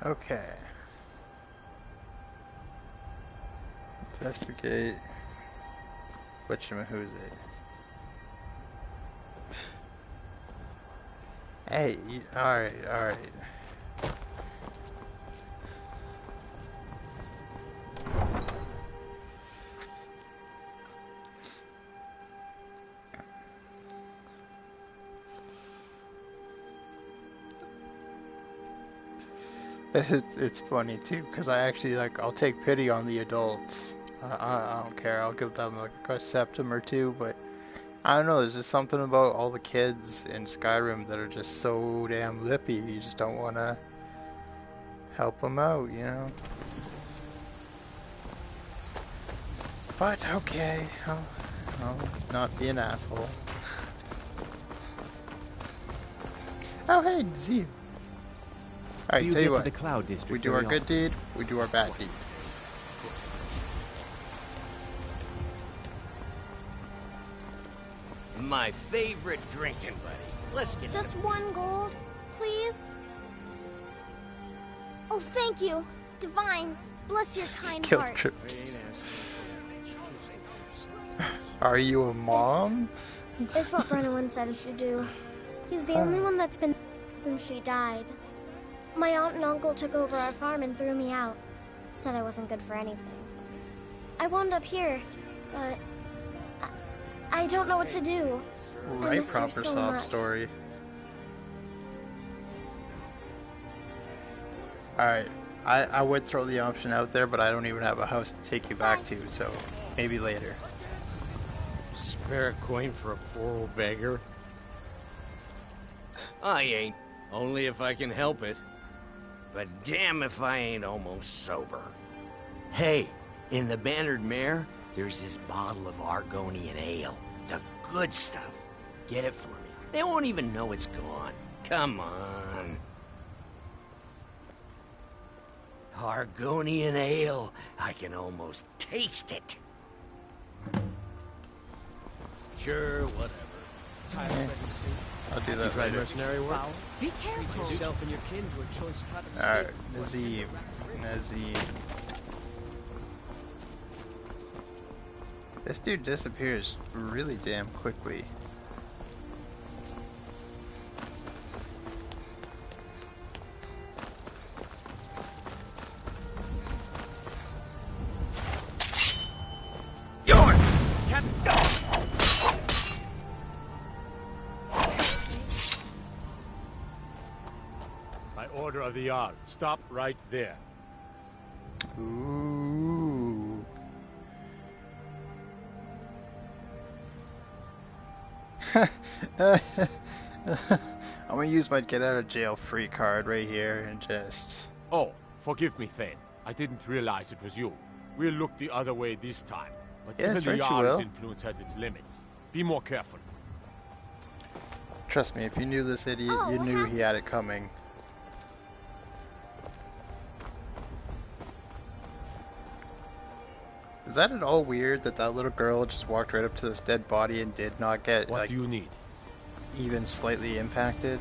Okay. Investigate. Who's it? Hey, alright. It's funny too, because I actually I'll take pity on the adults. I don't care. I'll give them like a septum or two, but I don't know, there's just something about all the kids in Skyrim that are just so damn lippy. You just don't want to help them out, you know? But, okay, I'll not be an asshole. Oh, hey, Z. Alright, tell you what, the Cloud District we do our good deed, we do our bad deed. My favorite drinking buddy. Let's get Just some. 1 gold, please? Oh, thank you. Divines, bless your kind Guilt heart. trip. Are you a mom? It's what Brennan said I should do. He's the only one that's been since she died. My aunt and uncle took over our farm and threw me out. Said I wasn't good for anything. I wound up here, but I don't know what to do. I Right, miss her proper so sob much. story. Alright, I would throw the option out there, but I don't even have a house to take you back to, so maybe later. Spare a coin for a poor old beggar? I ain't. Only if I can help it. But damn if I ain't almost sober. Hey, in the Bannered Mare, there's this bottle of Argonian ale. The good stuff. Get it for me. They won't even know it's gone. Come on. Argonian ale. I can almost taste it. Sure, whatever. I'll do that later. Mercenary work? Be careful. Yourself and your kin to a choice cut of Alright, steak. Nazim. This dude disappears really damn quickly. By order of the Jarl, stop right there. Ooh. I'm gonna use my get out of jail free card right here and just... Oh, forgive me, Thane. I didn't realize it was you. We'll look the other way this time. But Yeah, even that's the right, you Jarl's will. influence has its limits. Be more careful. Trust me, if you knew this idiot, you knew he had it coming. Is that at all weird that that little girl just walked right up to this dead body and did not get, What like, do you need? even slightly impacted?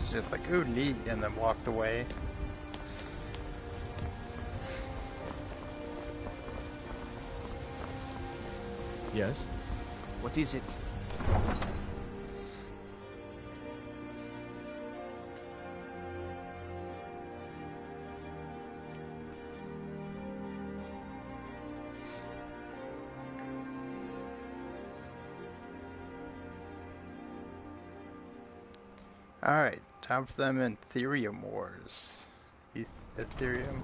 She's just like, ooh, neat, and then walked away. Yes? What is it? Alright, time for them Ethereum Wars. Ethereum.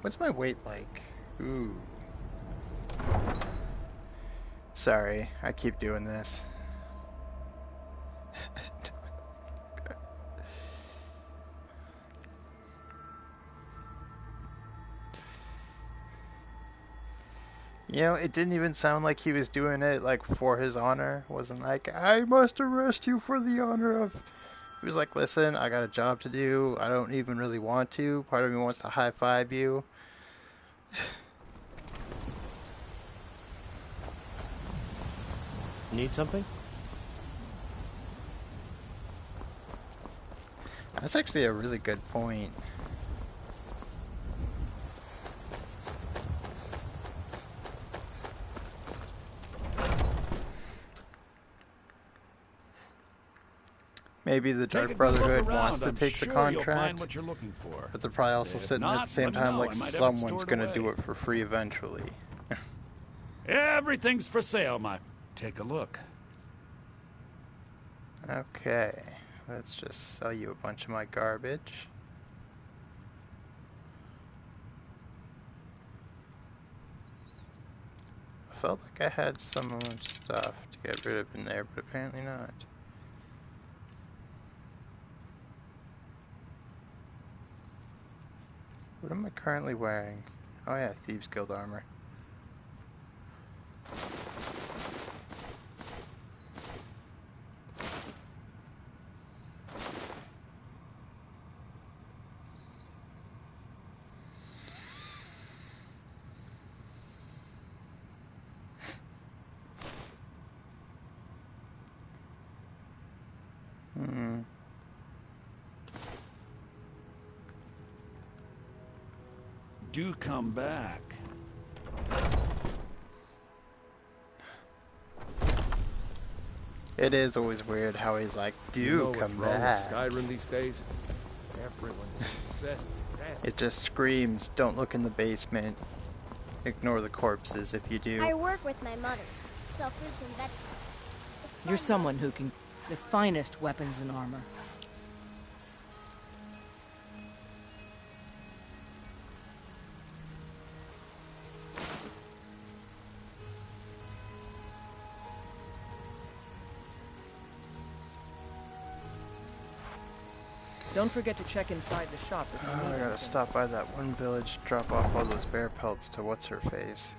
What's my weight like? Ooh. Sorry, I keep doing this. You know, it didn't even sound like he was doing it, like, for his honor. It wasn't like, I must arrest you for the honor of... He was like, listen, I got a job to do. I don't even really want to. Part of me wants to high-five you. Need something? That's actually a really good point. Maybe the Dark Brotherhood wants to take the contract, what you're looking for. but they're probably also If sitting at not, the same let me time know. like I might have it someone's stored gonna away. do it for free eventually. Everything's for sale, my. Take a look. Okay, let's just sell you a bunch of my garbage. felt like I had some stuff to get rid of in there, but apparently not. What am I currently wearing? Oh yeah, Thieves Guild armor. Do come back. It is always weird how he's like, "Do come back." Skyrim these days. Everyone is obsessed with that. It just screams, "Don't look in the basement. Ignore the corpses if you do." I work with my mother. Sell fruits and vegetables. You're someone who can... the finest weapons and armor. Don't forget to check inside the shop if you need I gotta anything. stop by that one village, drop off all those bear pelts to what's-her-face.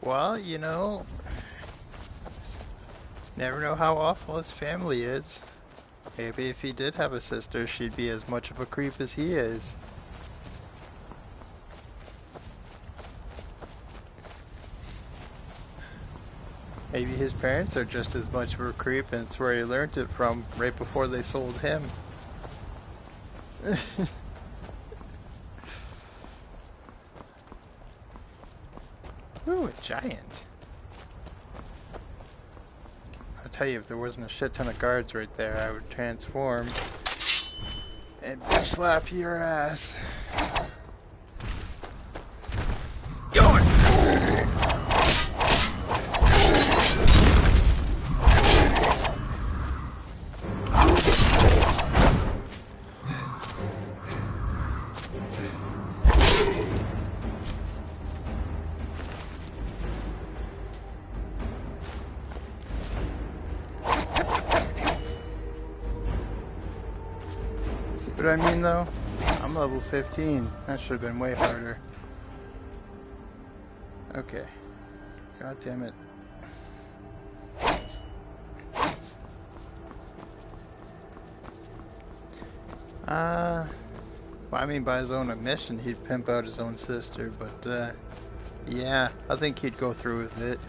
Well, you know, never know how awful his family is. Maybe if he did have a sister, she'd be as much of a creep as he is. Maybe his parents are just as much of a creep, and it's where he learned it from, right before they sold him. Ooh, a giant. I'll tell you, if there wasn't a shit ton of guards right there, I would transform and bitch slap your ass. What I mean though? I'm level 15. That should have been way harder. Okay. God damn it. Well, I mean, by his own admission, he'd pimp out his own sister, but, yeah, I think he'd go through with it.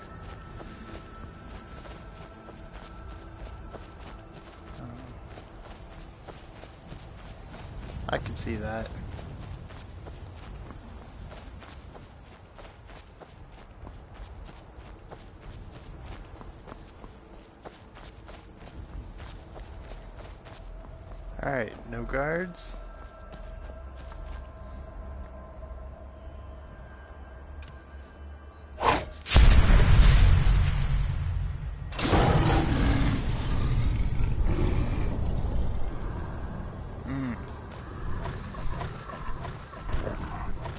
I can see that. Alright, no guards.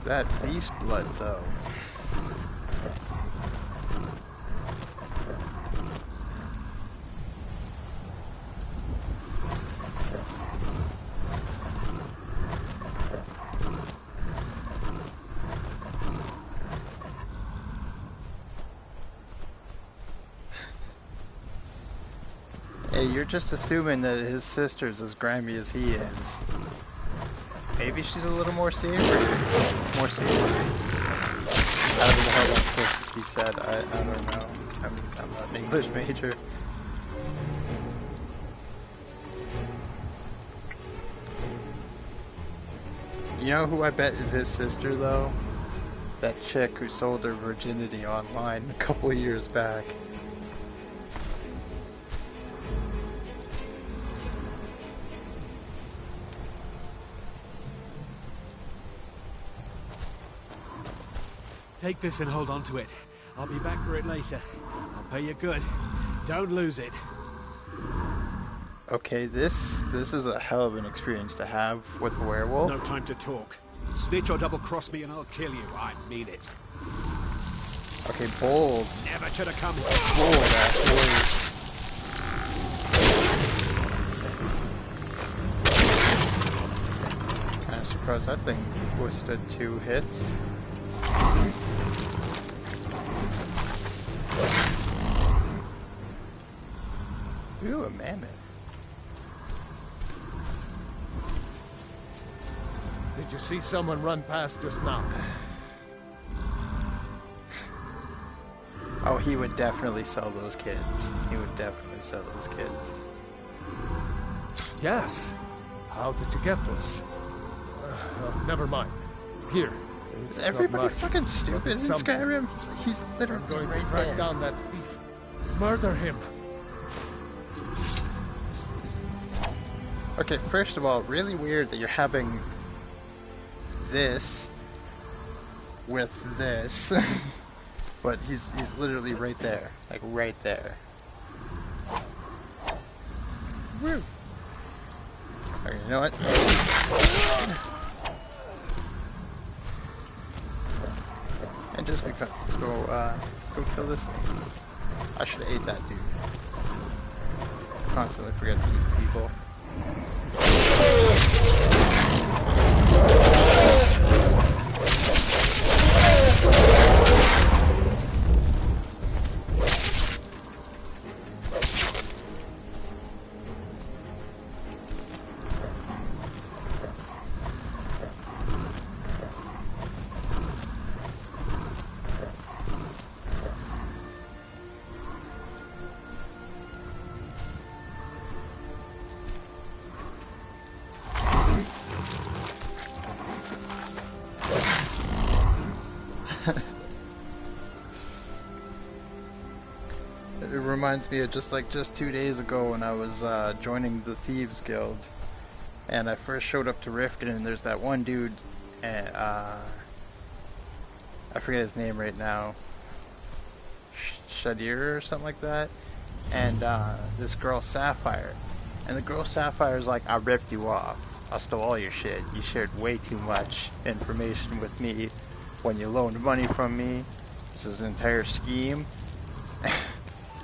That beast blood, though. Hey, you're just assuming that his sister's as grimy as he is. Maybe she's a little more savory. More savory. However the hell that's supposed to be said, I don't know. I'm not an English major. You know who I bet is his sister, though? That chick who sold her virginity online a couple of years back. Take this and hold on to it. I'll be back for it later. I'll pay you good. Don't lose it. Okay, this is a hell of an experience to have with a werewolf. No time to talk. Snitch or double-cross me and I'll kill you. I mean it. Okay, bold. Never should have come. Bold, actually. Kind of surprised that thing withstood 2 hits. Ooh, a mammoth. Did you see someone run past just now? Oh, he would definitely sell those kids. He would definitely sell those kids. Yes. How did you get this? Never mind. Here. Is everybody fucking stupid in Skyrim? He's literally going right to track there. down that thief. Murder him. Okay, first of all, really weird that you're having this with this. But he's literally right there. Like right there. Woo. Okay, you know what? And just because let's go kill this thing. I should have ate that dude. Constantly forget to eat people. It reminds me of just 2 days ago when I was joining the Thieves Guild, and I first showed up to Riften, and there's that one dude, I forget his name right now, Shadir or something like that, and this girl Sapphire, and the girl Sapphire's like, I ripped you off, I stole all your shit, you shared way too much information with me when you loaned money from me, this is an entire scheme.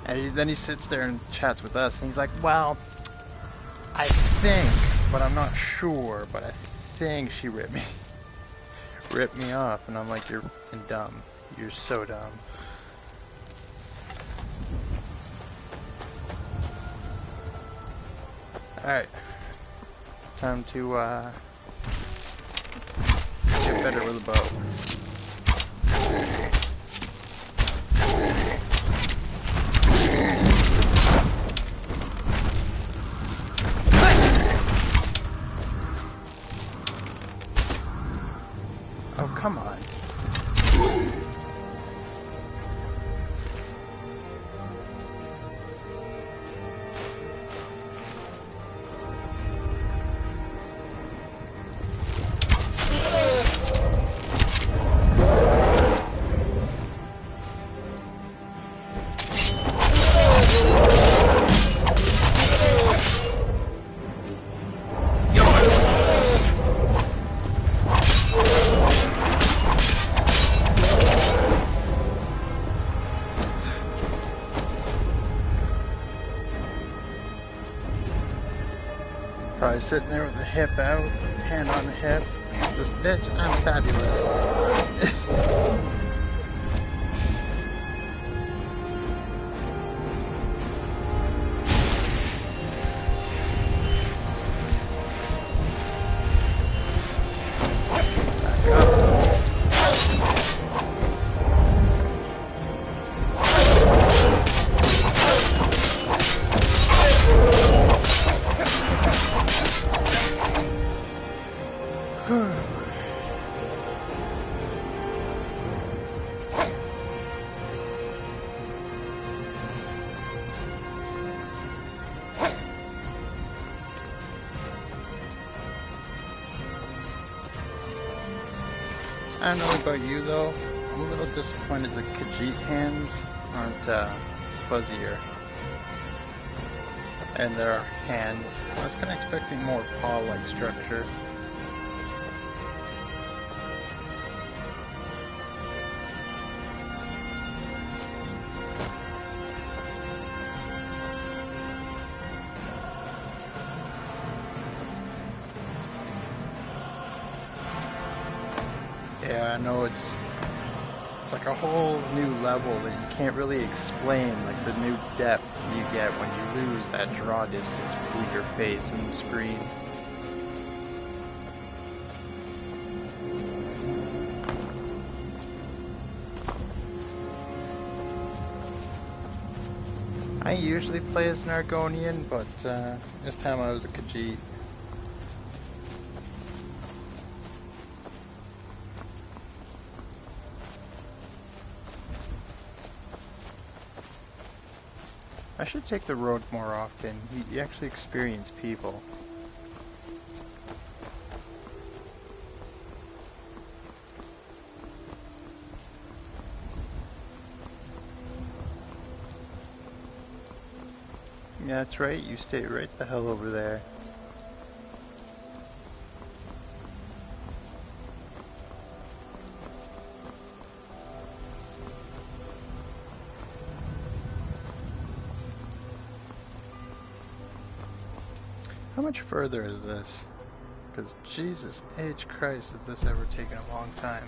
And then he sits there and chats with us, and he's like, well, I think, but I'm not sure, but I think she ripped me off. And I'm like, you're f***ing dumb. You're so dumb. Alright. Time to, get better with a bow. Oh, come on. Probably sitting there with the hip out, hand on the hip. This bitch, I'm fabulous. I don't know about you though, I'm a little disappointed the Khajiit hands aren't fuzzier. And their hands, I was kind of expecting more paw-like structure. Yeah, I know it's like a whole new level that you can't really explain, like the new depth you get when you lose that draw distance between your face and the screen. I usually play as an Argonian, but this time I was a Khajiit. I should take the road more often. You actually experience people. Yeah, that's right. You stay right the hell over there. How much further is this? Because Jesus H. Christ, has this ever taken a long time?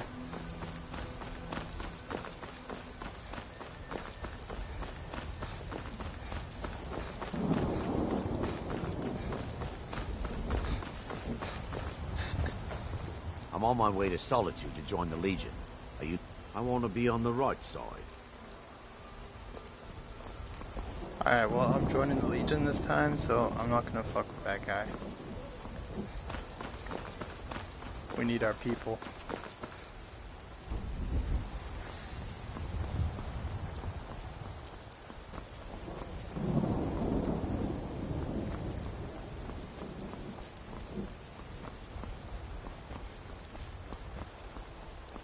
I'm on my way to Solitude to join the Legion. Are you? I want to be on the right side. Alright, well, I'm joining the Legion this time, so I'm not gonna fuck with that guy. We need our people.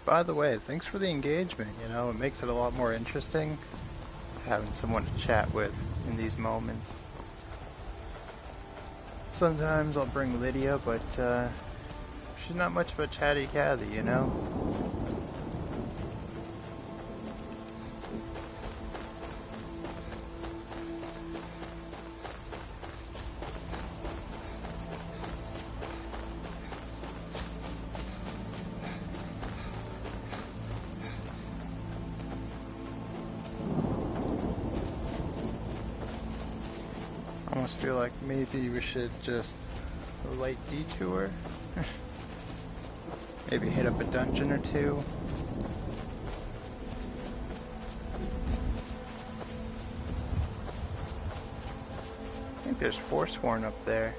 By the way, thanks for the engagement, you know, it makes it a lot more interesting having someone to chat with in these moments. Sometimes I'll bring Lydia, but she's not much of a chatty Cathy, you know? I almost feel like maybe we should just a light detour. Maybe hit up a dungeon or two. I think there's Forsworn up there.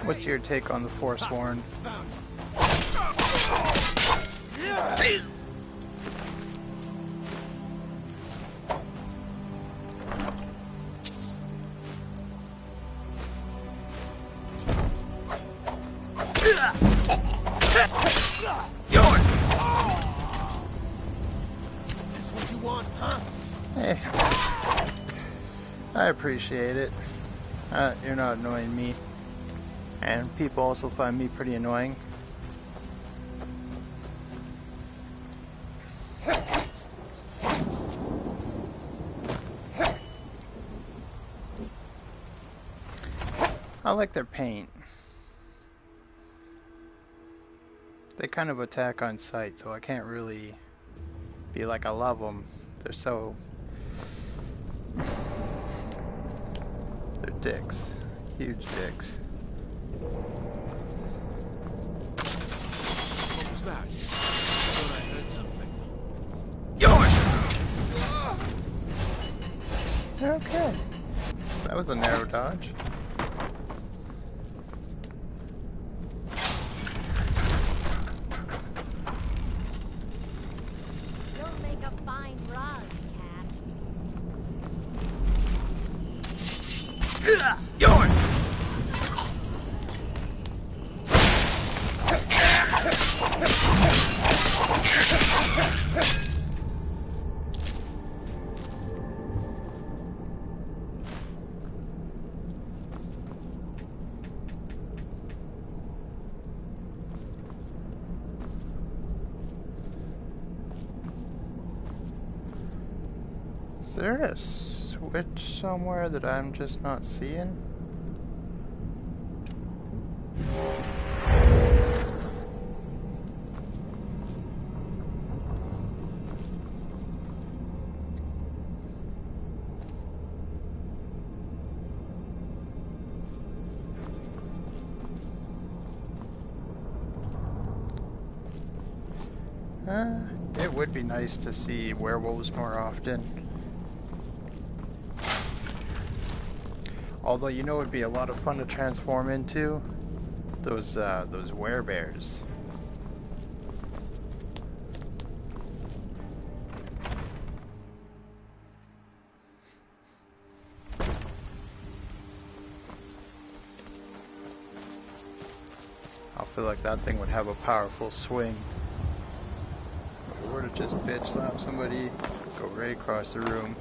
What's your take on the Forsworn? That's what you want, huh? Hey, I appreciate it. You're not annoying me. And people also find me pretty annoying. I like their paint. They kind of attack on sight, so I can't really be like I love them. They're so... They're dicks. Huge dicks. What was that? I thought I heard something. Okay. That was a narrow dodge. You'll make a fine rug, cat. Is there a switch somewhere that I'm just not seeing? It would be nice to see werewolves more often. Although, you know, it would be a lot of fun to transform into those werebears. I feel like that thing would have a powerful swing. If it were to just bitch slap somebody, go right across the room.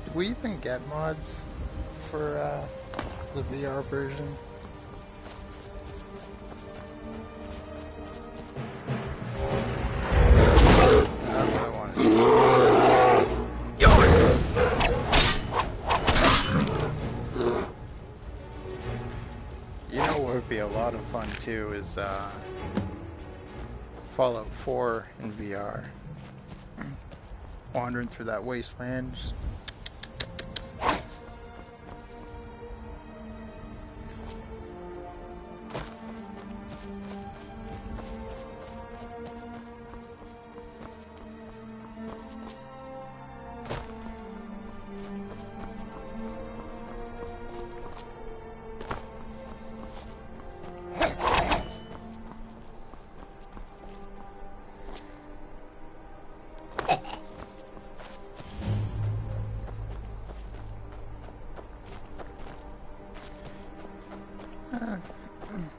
Did we even get mods for the VR version? That's what I wanted. You know what would be a lot of fun too is Fallout 4 in VR. Wandering through that wasteland. Just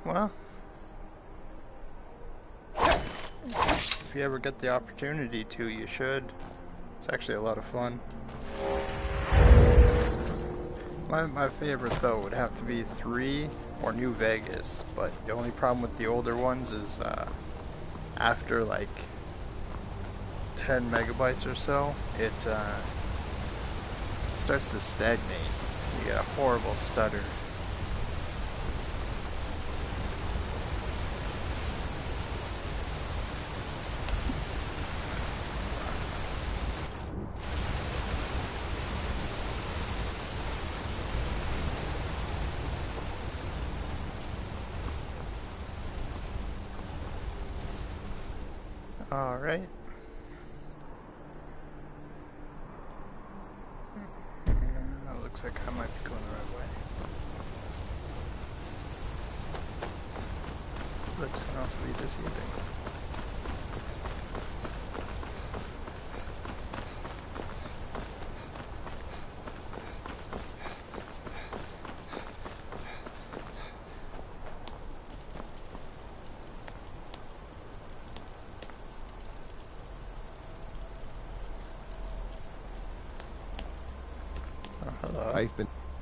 well, if you ever get the opportunity to, you should. It's actually a lot of fun. My favorite though would have to be 3 or New Vegas, but the only problem with the older ones is after like 10 megabytes or so, it starts to stagnate. You get a horrible stutter. All right. That looks like I might be going the right way. Looks can also be deceiving.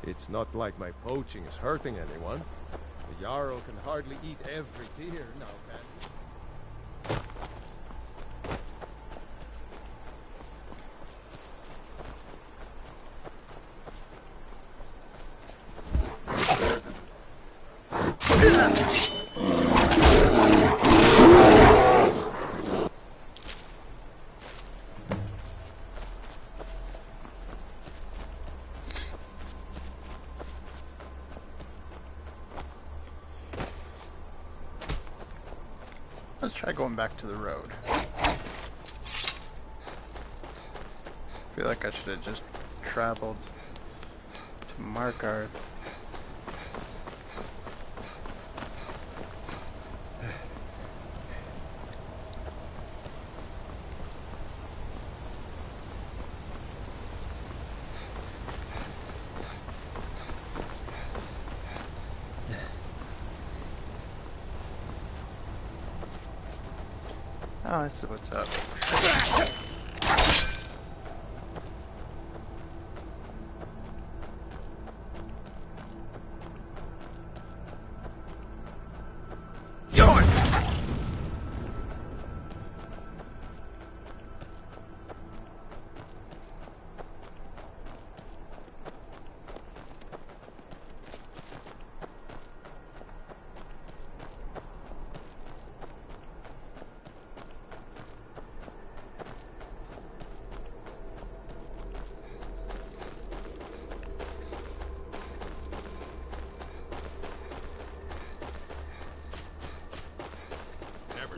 It's not like my poaching is hurting anyone. The Jarl can hardly eat every deer now, can he? Let's try going back to the road. I feel like I should have just traveled to Markarth. Oh, I see what's up.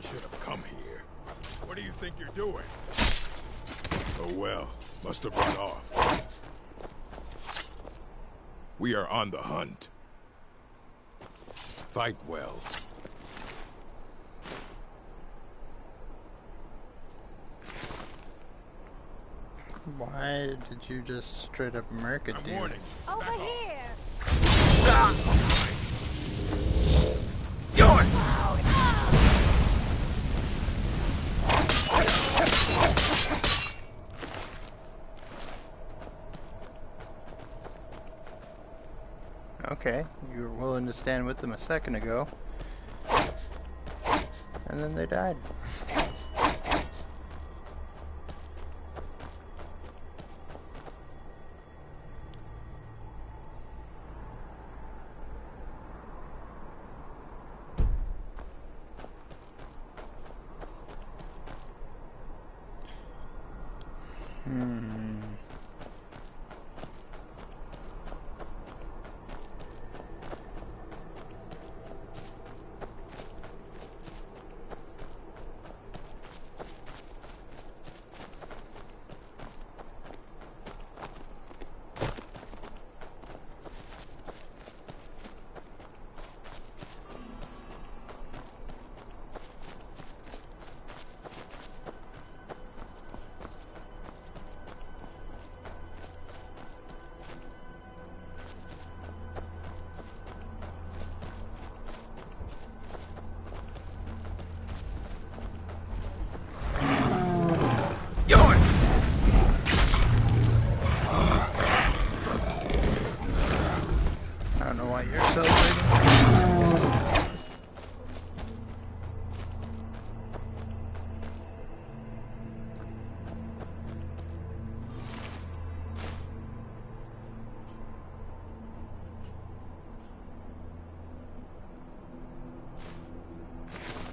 Should have come here. What do you think you're doing? Oh well, must have run off. We are on the hunt. Fight well. Why did you just straight up murk it, dude? Warning. Over here! Okay, you were willing to stand with them a second ago. And then they died.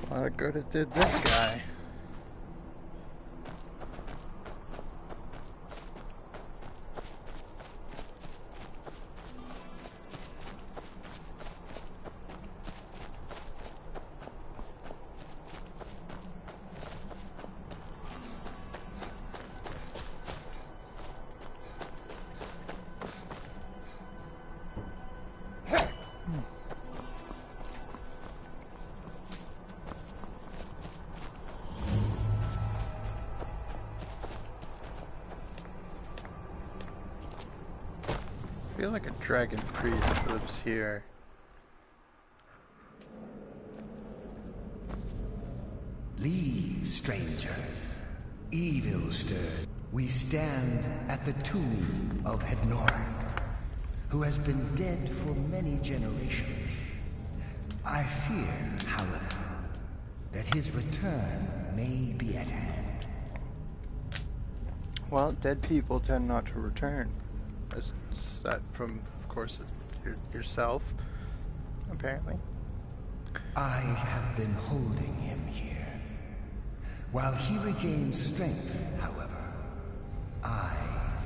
A lot of good it did this guy. I feel like a dragon priest lives here. Leave, stranger. Evil stirs. We stand at the tomb of Hednoran, who has been dead for many generations. I fear, however, that his return may be at hand. Well, dead people tend not to return. Is that from, of course, yourself, apparently? I have been holding him here. While he regains strength, however, I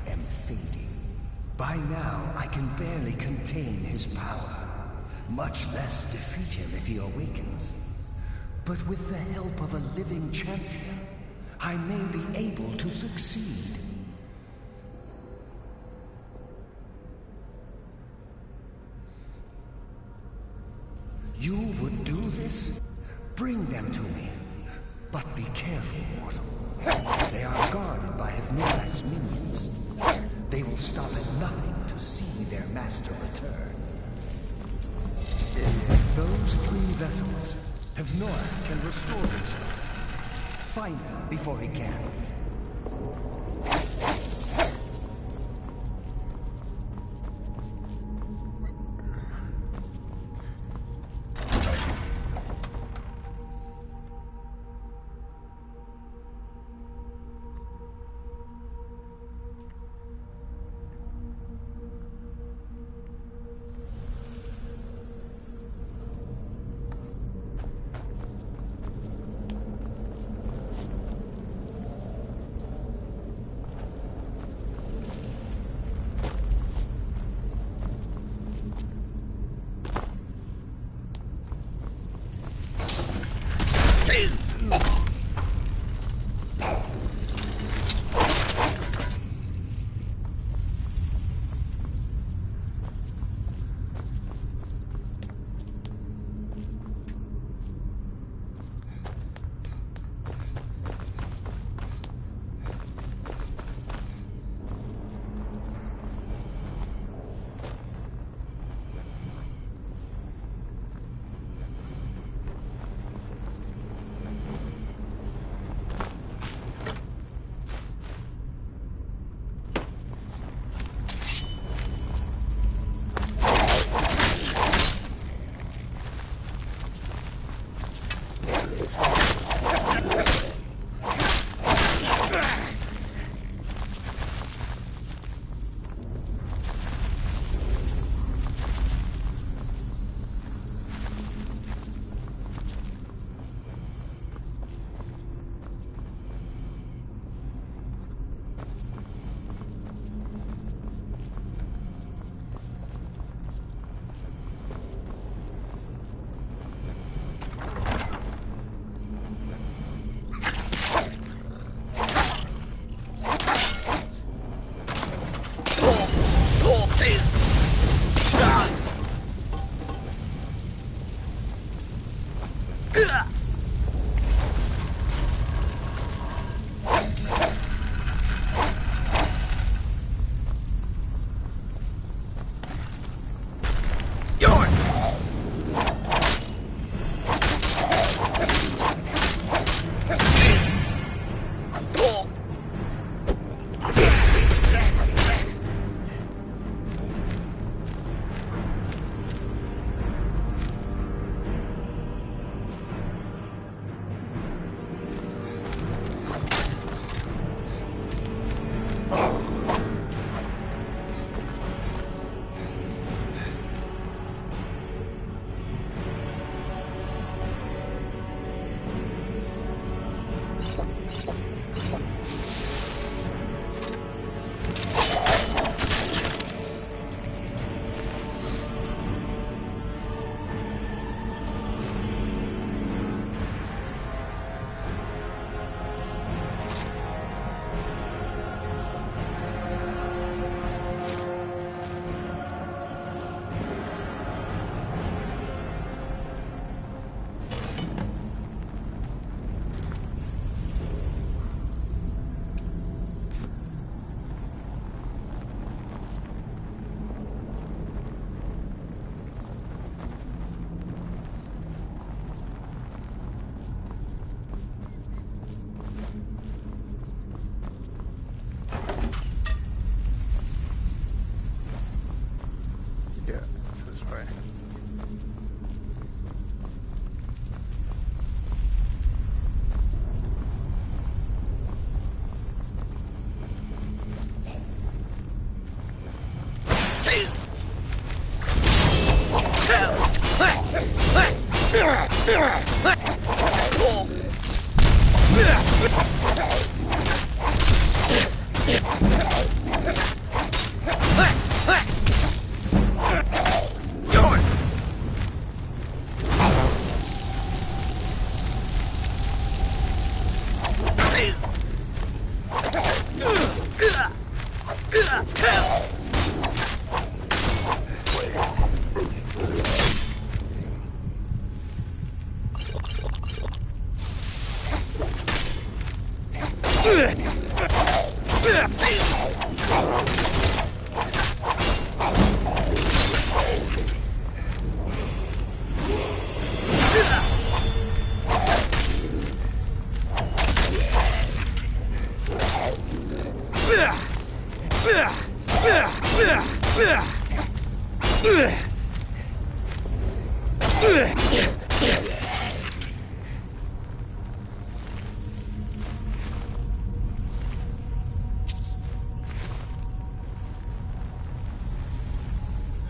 am fading. By now, I can barely contain his power, much less defeat him if he awakens. But with the help of a living champion, I may be able to succeed. You would do this? Bring them to me. But be careful, mortal. They are guarded by Hevnorak's minions. They will stop at nothing to see their master return. Those 3 vessels, Hevnorak can restore himself. Find them before he can.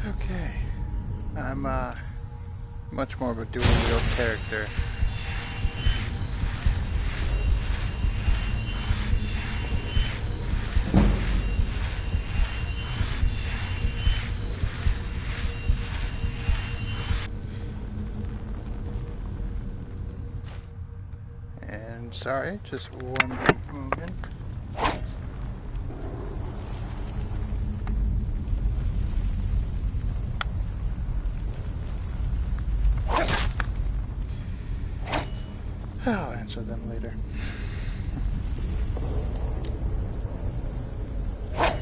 Okay, I'm much more of a dual-wield character. And sorry, just one moment. I'll answer them later. I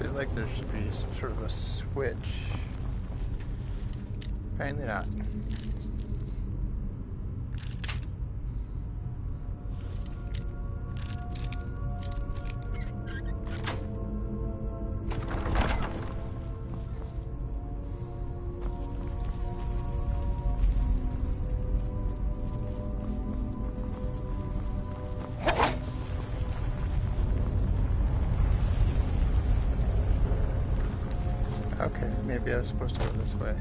feel like there should be some sort of a switch. Apparently not. Okay, maybe I was supposed to go this way.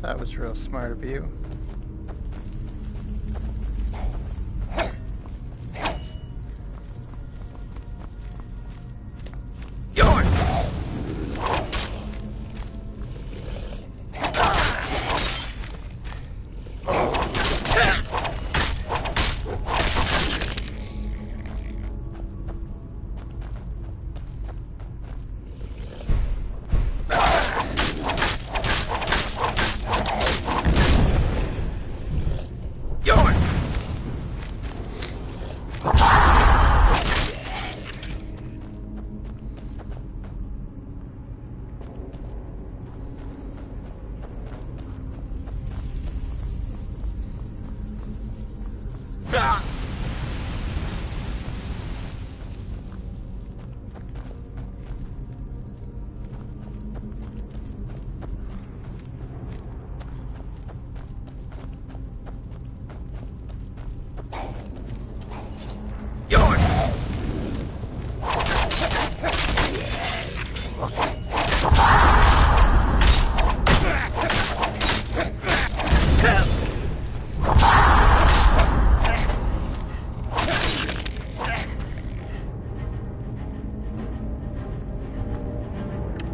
That was real smart of you.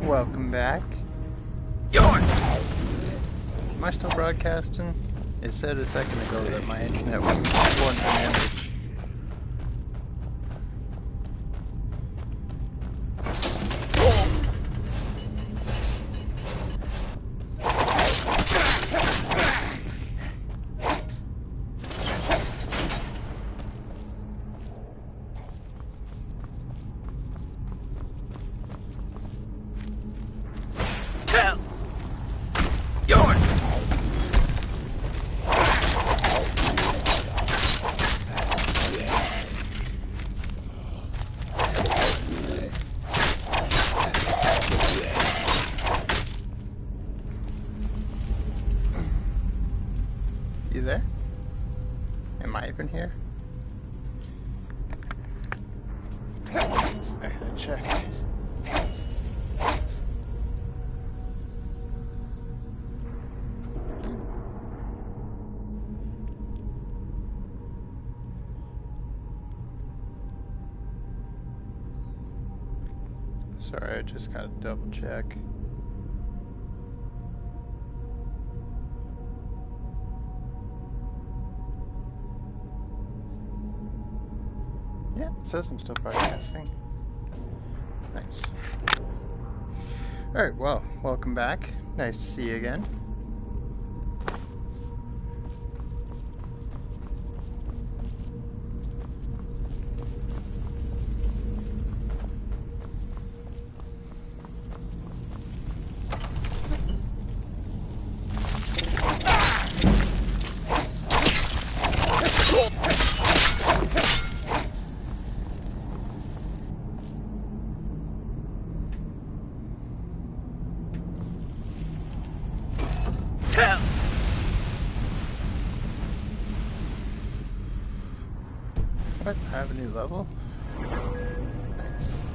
Welcome back. Am I still broadcasting? It said a second ago that my internet wasn't damaged. in here? I gotta check. Sorry, I just gotta double check. Yeah, it says I'm still broadcasting. Nice. Alright, well, welcome back. Nice to see you again. What? I have a new level? Nice.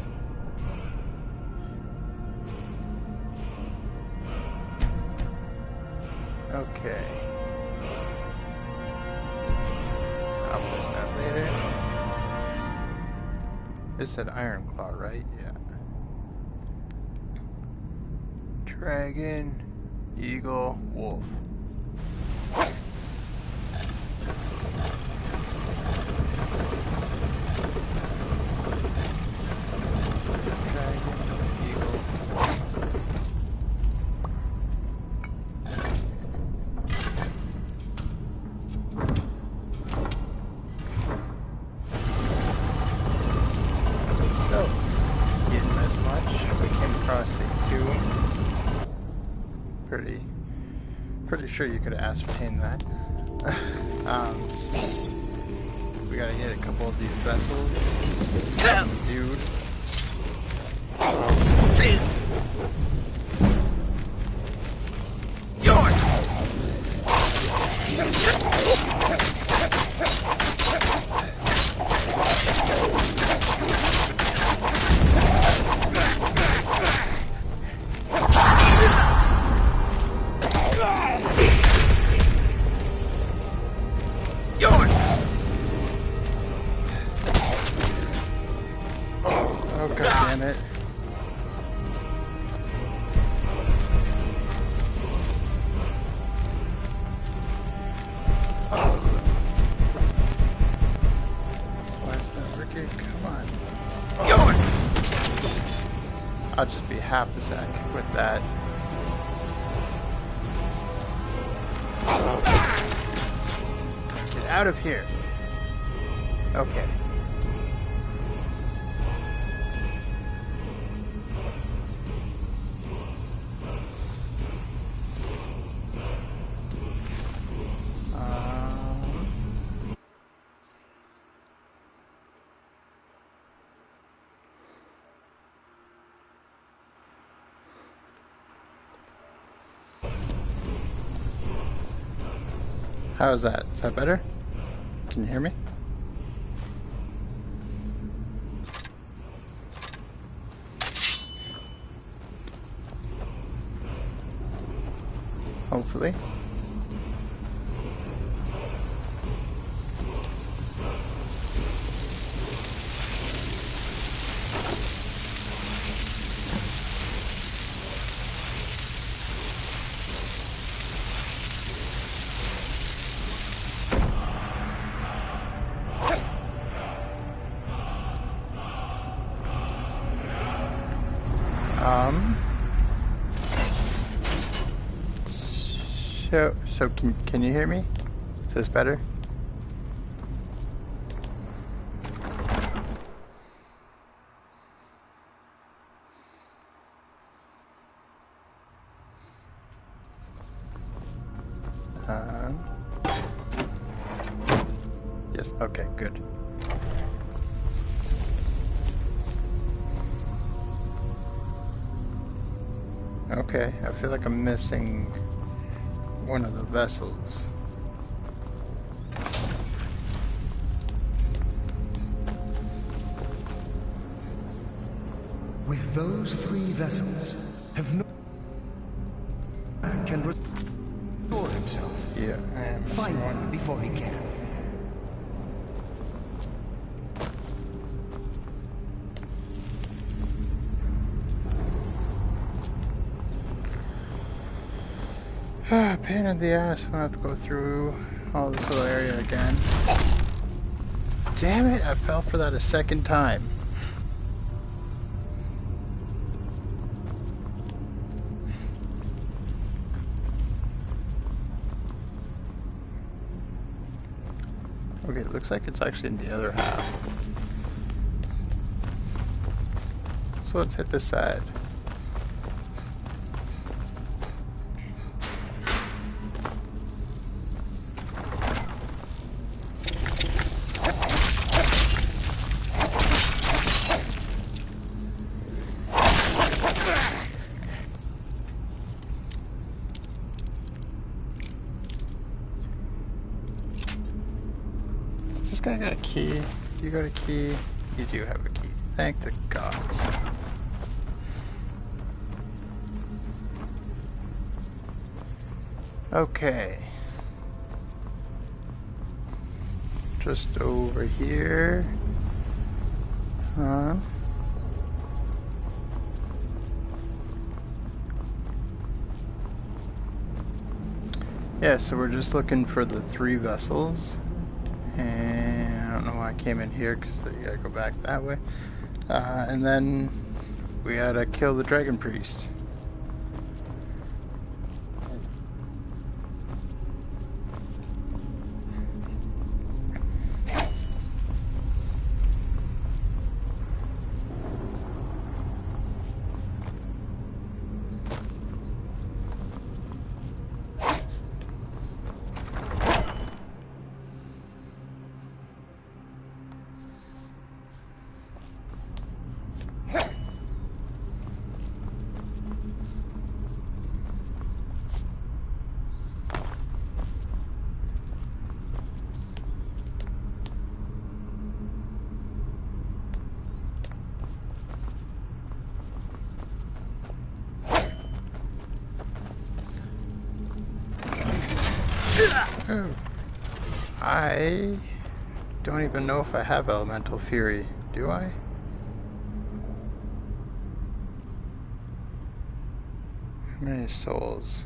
Okay. I'll fix that later. This said Iron Claw, right? Yeah. Dragon, Eagle, Wolf. Pretty sure you could ascertain that. We gotta get a couple of these vessels. Dude. Oh, god damn it. Where's that wicked? Come on. I'll just be half a sec with that. Get out of here. Okay. How is that? Is that better? Can you hear me? Hopefully. So can you hear me? Is this better? Yes, okay, good. Okay, I feel like I'm missing one of the vessels. With those 3 vessels, have no can restore himself. Yeah, I am. Find one before he can. Pain in the ass. I'm gonna have to go through all this little area again. Damn it, I fell for that a second time. Okay, it looks like it's actually in the other half. So let's hit this side. This guy got a key. You got a key. You do have a key. Thank the gods. Okay. Just over here. Huh? Yeah, so we're just looking for the 3 vessels. And I don't know why I came in here because you gotta go back that way. And then we gotta kill the dragon priest. I don't even know if I have elemental fury, do I? How many souls?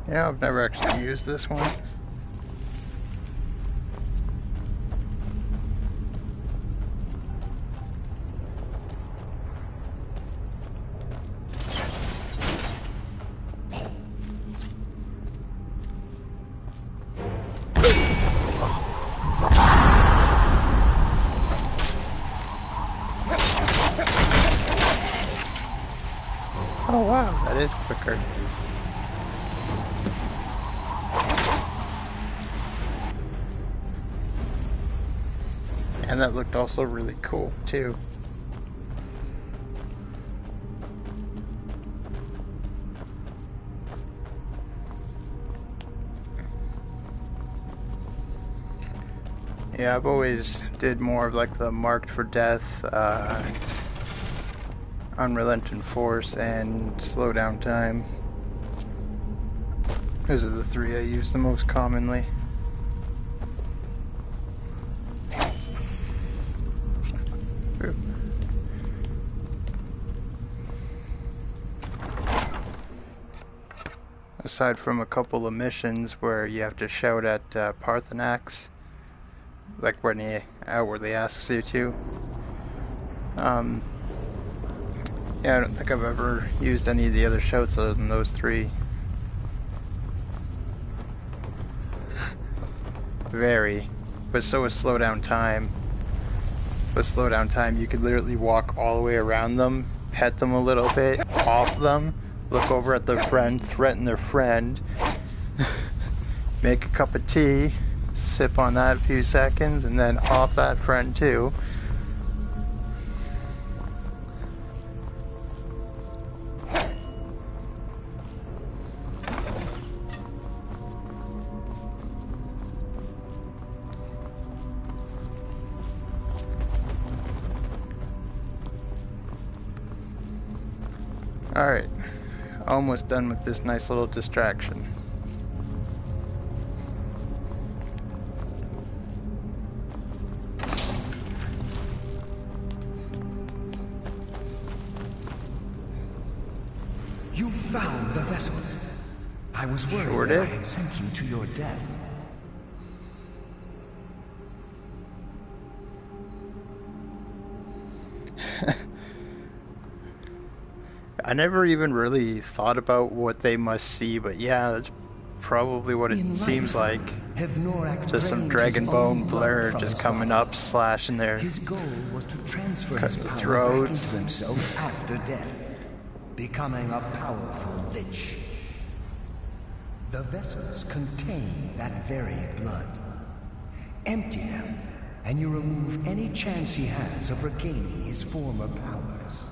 Yeah, I've never actually used this one. Oh wow, that is quicker. And that looked also really cool too. Yeah, I've always did more of like the marked for death, unrelenting force, and slow down time. Those are the 3 I use the most commonly. Aside from a couple of missions where you have to shout at Parthenax, like when he outwardly asks you to. Yeah, I don't think I've ever used any of the other shouts other than those 3. Very. But so is slow down time. With slow down time, you could literally walk all the way around them, pet them a little bit, off them, look over at their friend, threaten their friend, make a cup of tea, sip on that a few seconds, and then off that friend too. Alright, almost done with this nice little distraction. You found the vessels. I was worried that I had sent you to your death. I never even really thought about what they must see, but yeah, that's probably what it seems like. Just some dragon bone blur just coming up, slashing their His goal was to transfer his power throats. back into himself after death, becoming a powerful lich. The vessels contain that very blood. Empty them, and you remove any chance he has of regaining his former powers.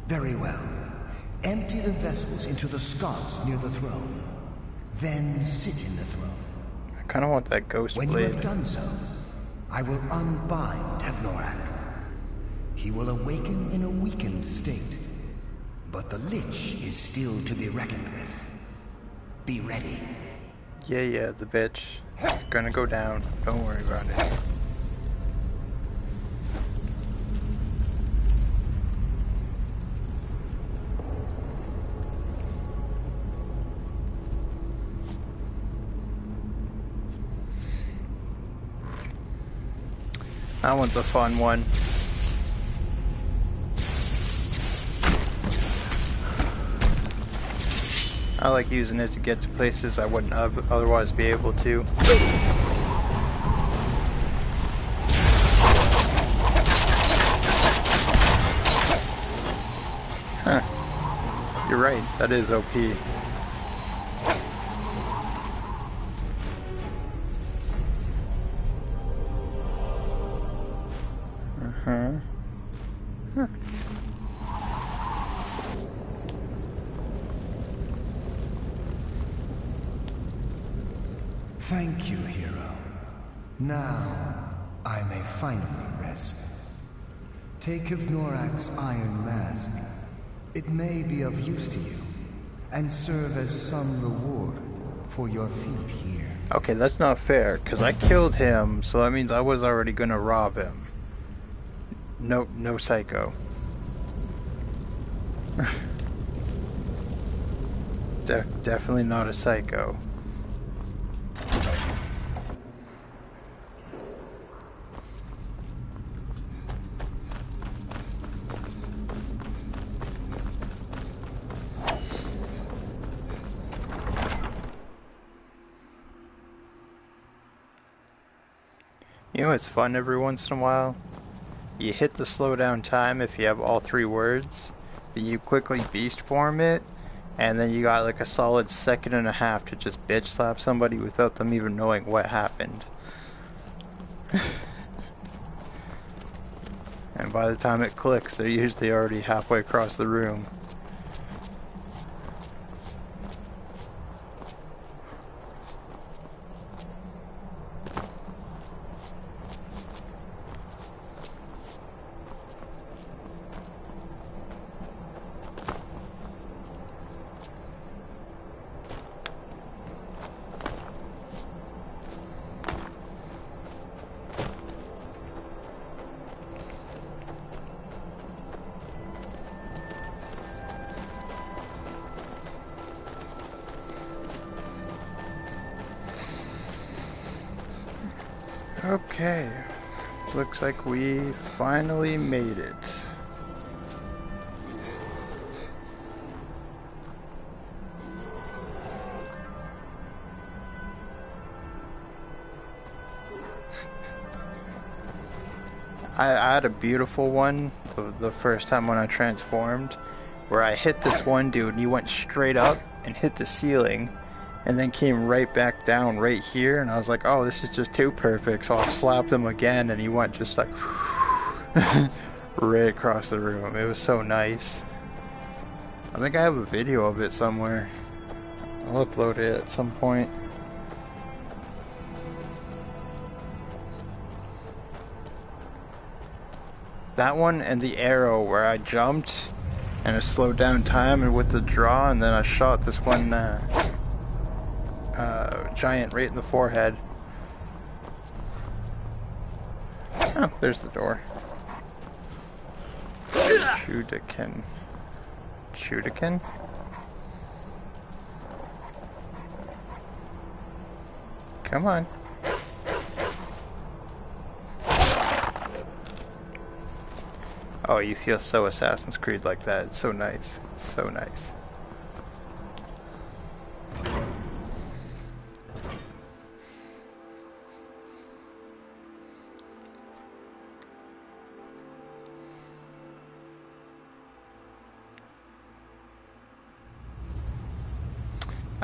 Very well. Empty the vessels into the sconce near the throne. Then sit in the throne. I kind of want that ghost blade. When you have done so, I will unbind Havnorak. He will awaken in a weakened state, but the lich is still to be reckoned with. Be ready. Yeah, the bitch. It's gonna go down. Don't worry about it. That one's a fun one. I like using it to get to places I wouldn't otherwise be able to. Huh. You're right, that is OP. Thank you, hero. Now, I may finally rest. Take Havnorak's iron mask. It may be of use to you, and serve as some reward for your feat here. Okay, that's not fair, because I killed him, so that means I was already gonna rob him. No psycho. Definitely not a psycho. You know it's fun every once in a while? You hit the slowdown time if you have all 3 words, then you quickly beast form it, and then you got like a solid 1.5 seconds to just bitch slap somebody without them even knowing what happened. And by the time it clicks, they're usually already halfway across the room. Okay, looks like we finally made it. I had a beautiful one the first time when I transformed, where I hit this one dude and he went straight up and hit the ceiling, and then came right back down right here, and I was like, oh, this is just too perfect, so I slapped him again, and he went just like right across the room. It was so nice. I think I have a video of it somewhere. I'll upload it at some point. That one and the arrow where I jumped and it slowed down time and with the draw, and then I shot this one giant right in the forehead. Oh, there's the door. Chudikin. Chudikin? Come on. Oh, you feel so Assassin's Creed like that. It's so nice. So nice.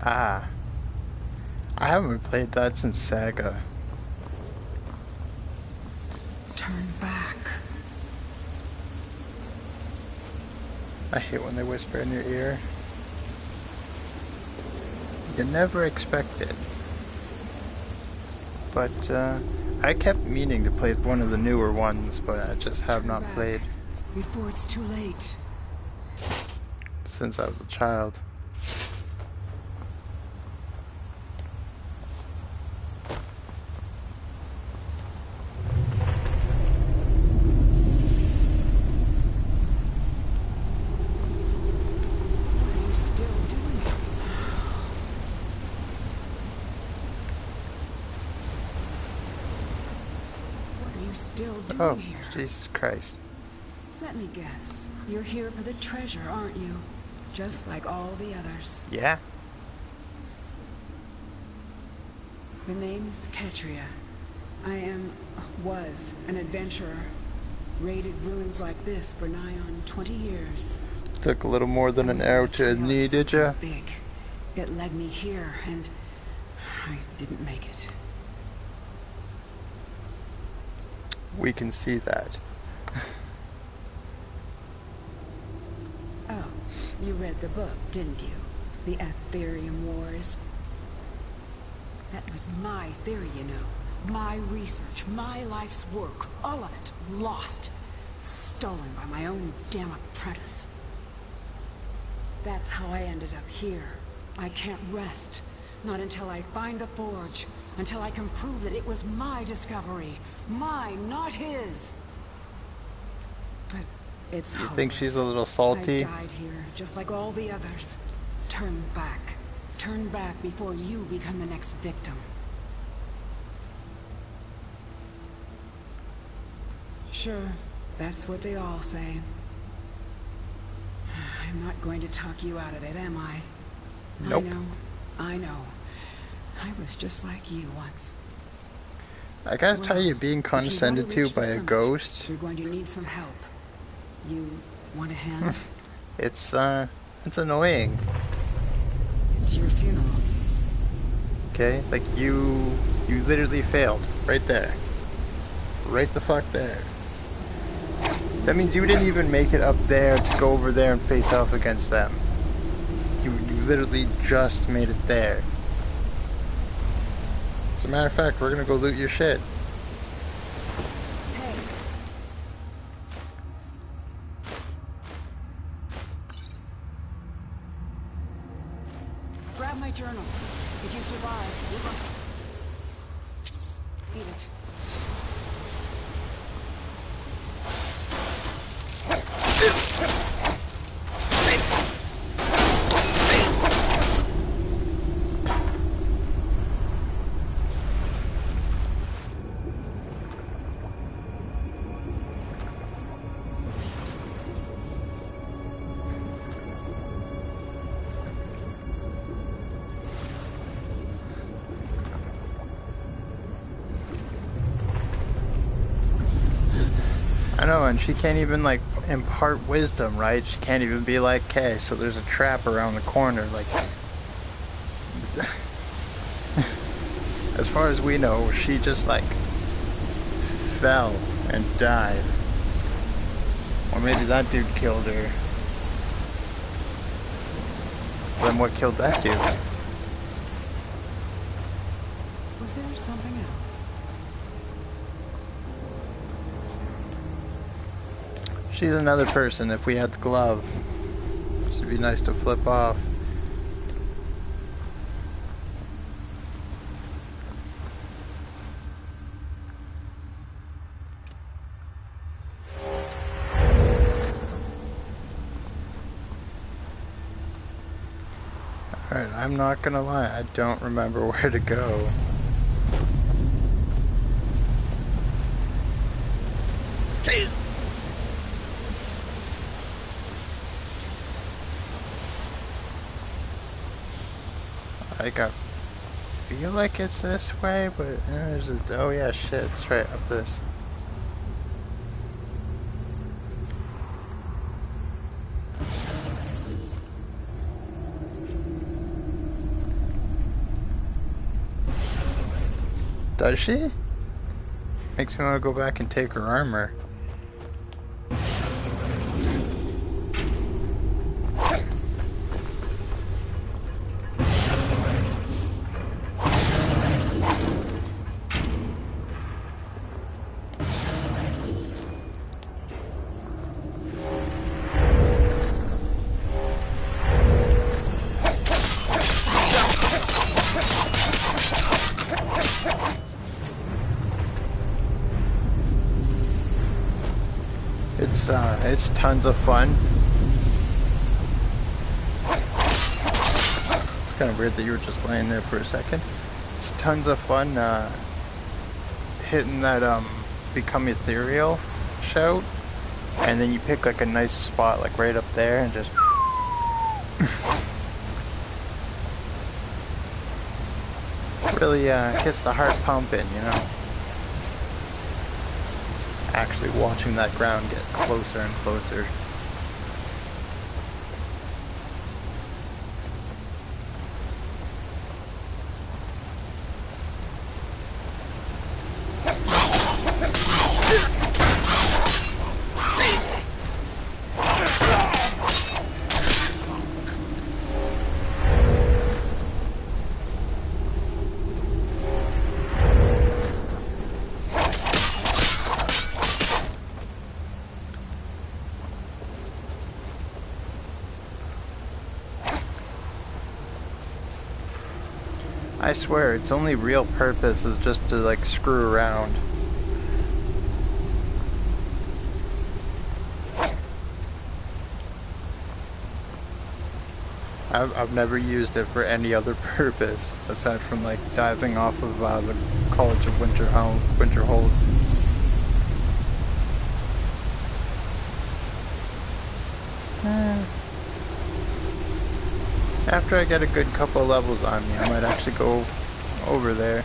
Ah. I haven't played that since Saga. Turn back. I hate when they whisper in your ear. You never expect it. But I kept meaning to play one of the newer ones, but I just have not played Before it's too late. since I was a child. Oh, Jesus Christ. Let me guess. You're here for the treasure, aren't you? Just like all the others. Yeah. The name's Katria. was an adventurer. Raided ruins like this for nigh on 20 years. Took a little more than an arrow to a knee, did ya? Big. It led me here, and I didn't make it. We can see that. Oh, you read the book, didn't you? The Aetherium Wars. That was my theory, you know. My research, my life's work, all of it, lost. Stolen by my own damn apprentice. That's how I ended up here. I can't rest. Not until I find the forge. Until I can prove that it was my discovery. Mine, not his. But it's You think she's a little salty? I died here, just like all the others. Turn back. Turn back before you become the next victim. Sure, that's what they all say. I'm not going to talk you out of it, am I? Nope. I know. I was just like you once. I gotta tell you, being condescended to by a ghost, You're going to need some help. You want a hand? it's annoying. It's your funeral. Okay, like you literally failed right there, right the fuck there. That means you didn't even make it up there to go over there and face off against them. You literally just made it there. As a matter of fact, we're gonna go loot your shit. Hey. Grab my journal. If you survive, you're lucky. Eat it. I know, and she can't even like impart wisdom, right? She can't even be like, okay, so there's a trap around the corner, like. As far as we know, she just like fell and died. Or maybe that dude killed her. Then what killed that dude? Was there something else? She's another person if we had the glove. Should be nice to flip off. Alright, I'm not gonna lie, I don't remember where to go. Like, I feel like it's this way, but there's a, oh yeah, shit, it's right up this. Does she? Makes me want to go back and take her armor. It's tons of fun. It's kind of weird that you were just laying there for a second. It's tons of fun hitting that become ethereal shout, and then you pick like a nice spot like right up there and just really gets the heart pumping, you know. Actually watching that ground get closer and closer. I swear, its only real purpose is just to like screw around. I've never used it for any other purpose aside from like diving off of the College of Winterhold. After I get a good couple of levels on me, I might actually go over there.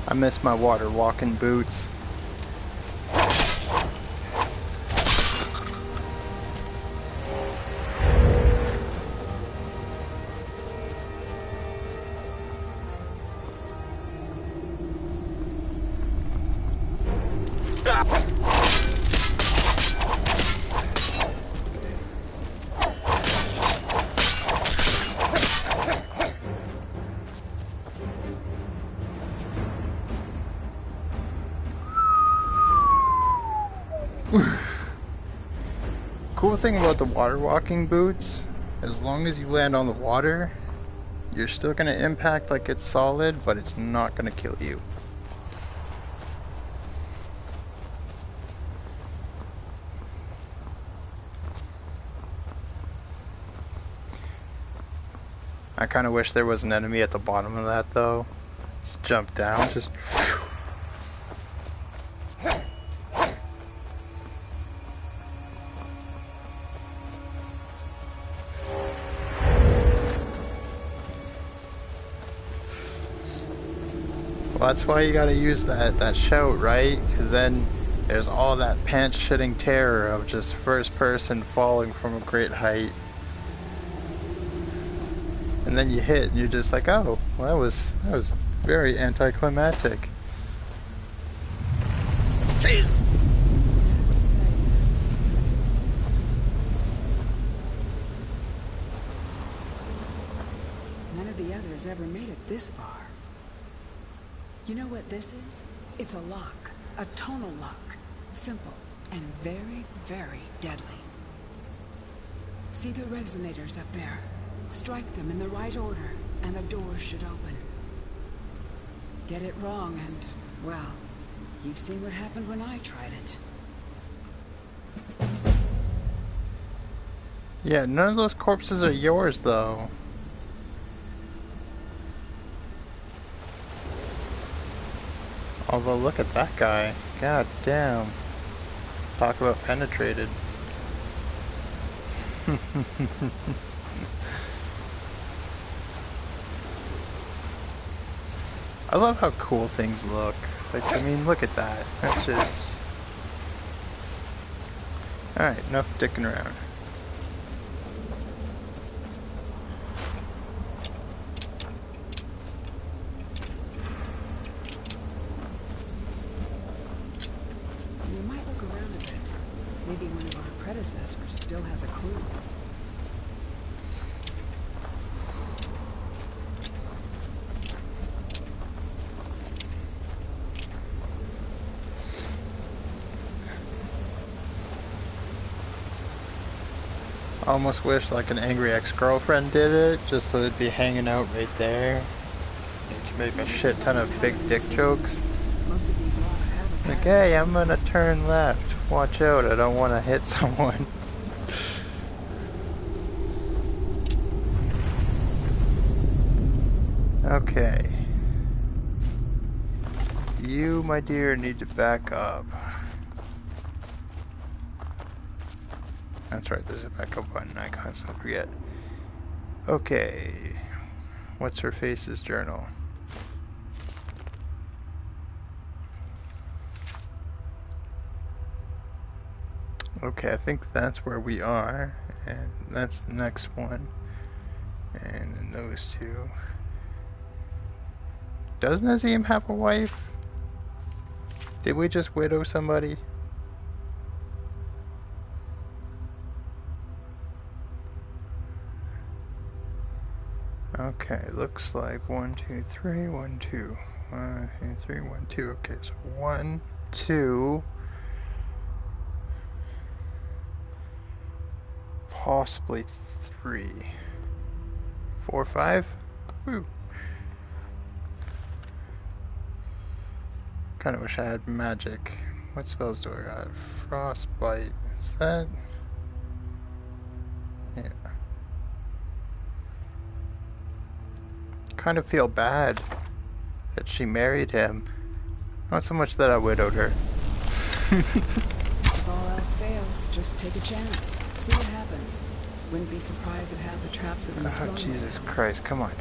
I miss my water walking boots. Cool thing about the water walking boots, as long as you land on the water, you're still going to impact like it's solid, but it's not going to kill you. I kind of wish there was an enemy at the bottom of that though. Just jump down, just... Well, that's why you gotta use that shout, right? Because then there's all that pants-shitting terror of just first person falling from a great height. And then you hit and you're just like, oh, well, that was very anticlimactic. has ever made it this far. You know what this is? It's a lock. A tonal lock. Simple and very, very deadly. See the resonators up there? Strike them in the right order, and the door should open. Get it wrong, and, well, you've seen what happened when I tried it. Yeah, none of those corpses are yours, though. Although, look at that guy. God damn. Talk about penetrated. I love how cool things look. Like, I mean, look at that. That's just... Alright, enough dicking around. You might look around a bit. Maybe one of our predecessors still has a clue. I almost wish like an angry ex-girlfriend did it, just so they'd be hanging out right there. You can make a shit ton of big dick jokes. Most of these locks have a Like, hey, I'm gonna turn left. Watch out, I don't want to hit someone. Okay. You, my dear, need to back up. That's right, there's a backup button, I constantly forget. Okay. What's her face's journal? Okay, I think that's where we are, and that's the next one. And then those two. Does Nazim have a wife? Did we just widow somebody? Okay, looks like 1, 2, 3, 1, 2. 1, 2, 3, 1, 2. Okay, so 1, 2. Possibly 3. 4, 5. Woo. Kinda wish I had magic. What spells do I got? Frostbite. Is that? Yeah. Kind of feel bad that she married him. Not so much that I widowed her. If all else fails, just take a chance. See what happens. Wouldn't be surprised if half the traps have been sprung. Oh, Jesus Christ, come on.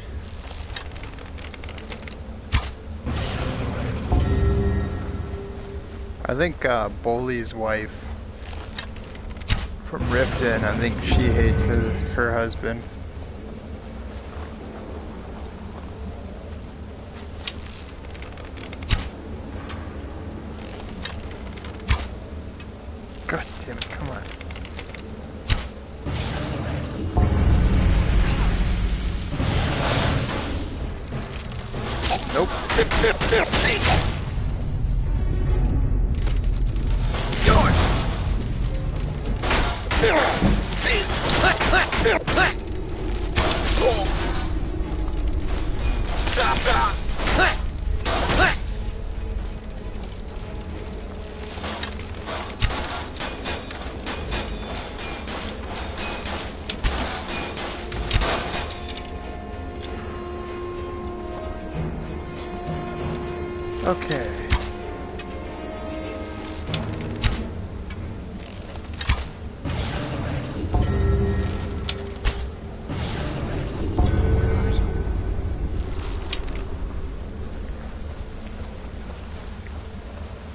I think Boley's wife from Riften, I think she hates her husband. God damn it, come on. Nope. Okay.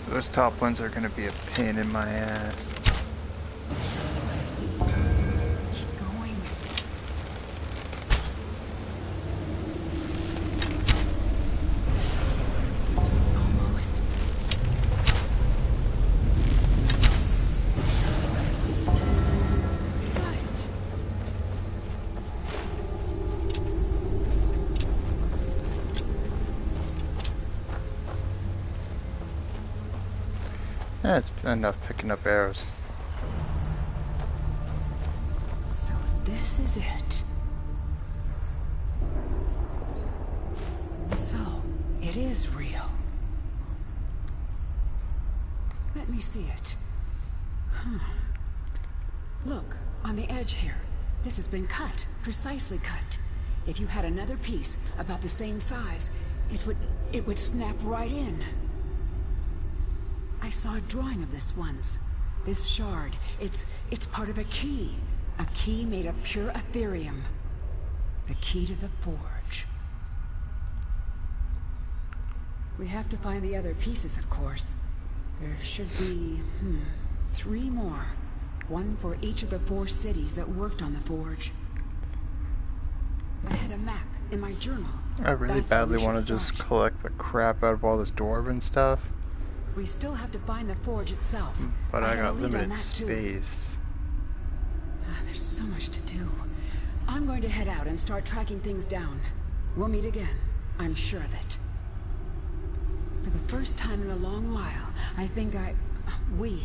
Those top ones are going to be a pain in my ass. Keep going. Almost. Got it. It's enough picking up arrows. So this is it. So, it is real. Let me see it. Look, on the edge here. This has been cut, precisely cut. If you had another piece about the same size, it would snap right in. I saw a drawing of this once. This shard, it's part of a key. A key made of pure Aetherium. The key to the forge. We have to find the other pieces, of course. There should be, 3 more. 1 for each of the 4 cities that worked on the forge. I had a map in my journal. I really badly want to just collect the crap out of all this dwarven stuff. We still have to find the forge itself. But I got limited space. There's so much to do. I'm going to head out and start tracking things down. We'll meet again. I'm sure of it. For the first time in a long while, I think we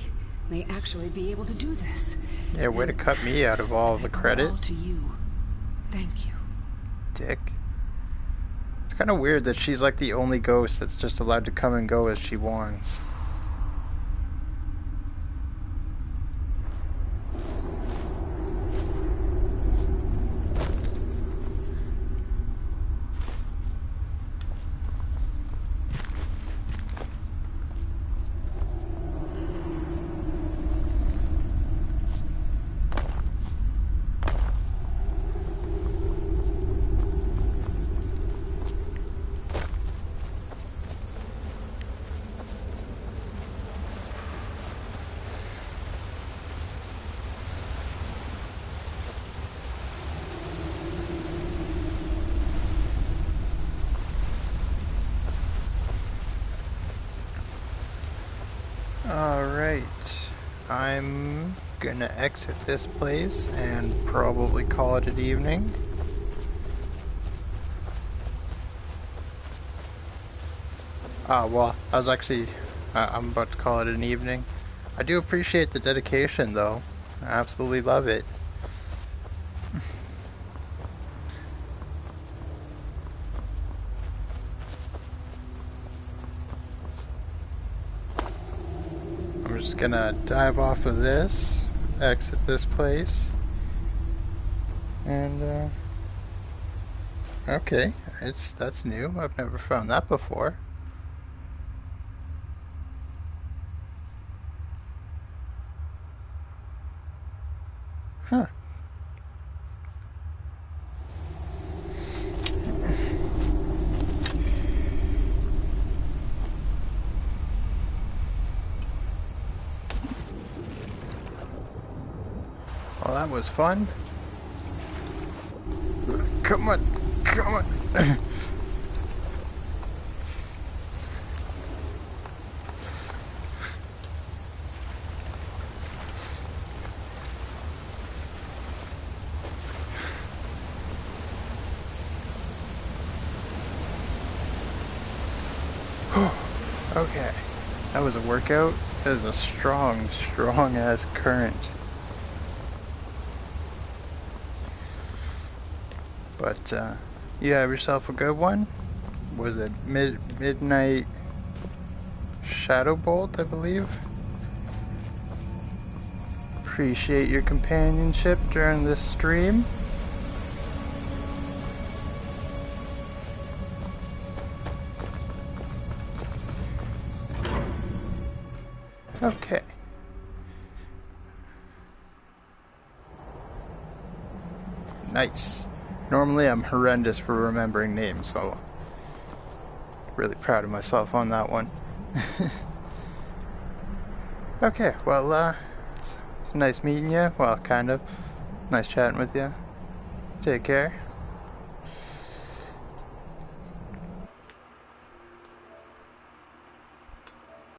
may actually be able to do this. Yeah, way to cut me out of all of the credit. All to you. Thank you. Dick. It's kind of weird that she's like the only ghost that's just allowed to come and go as she wants. Alright, I'm gonna exit this place and probably call it an evening. Well, I was actually, I'm about to call it an evening. I do appreciate the dedication though, I absolutely love it. I'm just gonna dive off of this, exit this place, and okay, that's new. I've never found that before. Huh. Well, that was fun. Come on, come on. Okay, that was a workout. That is a strong, strong ass current. But you have yourself a good one. Was it midnight Shadow Bolt, I believe? Appreciate your companionship during this stream. Okay. Nice. Normally I'm horrendous for remembering names, so really proud of myself on that one. Okay, well, it's nice meeting you. Well, kind of. Nice chatting with you. Take care.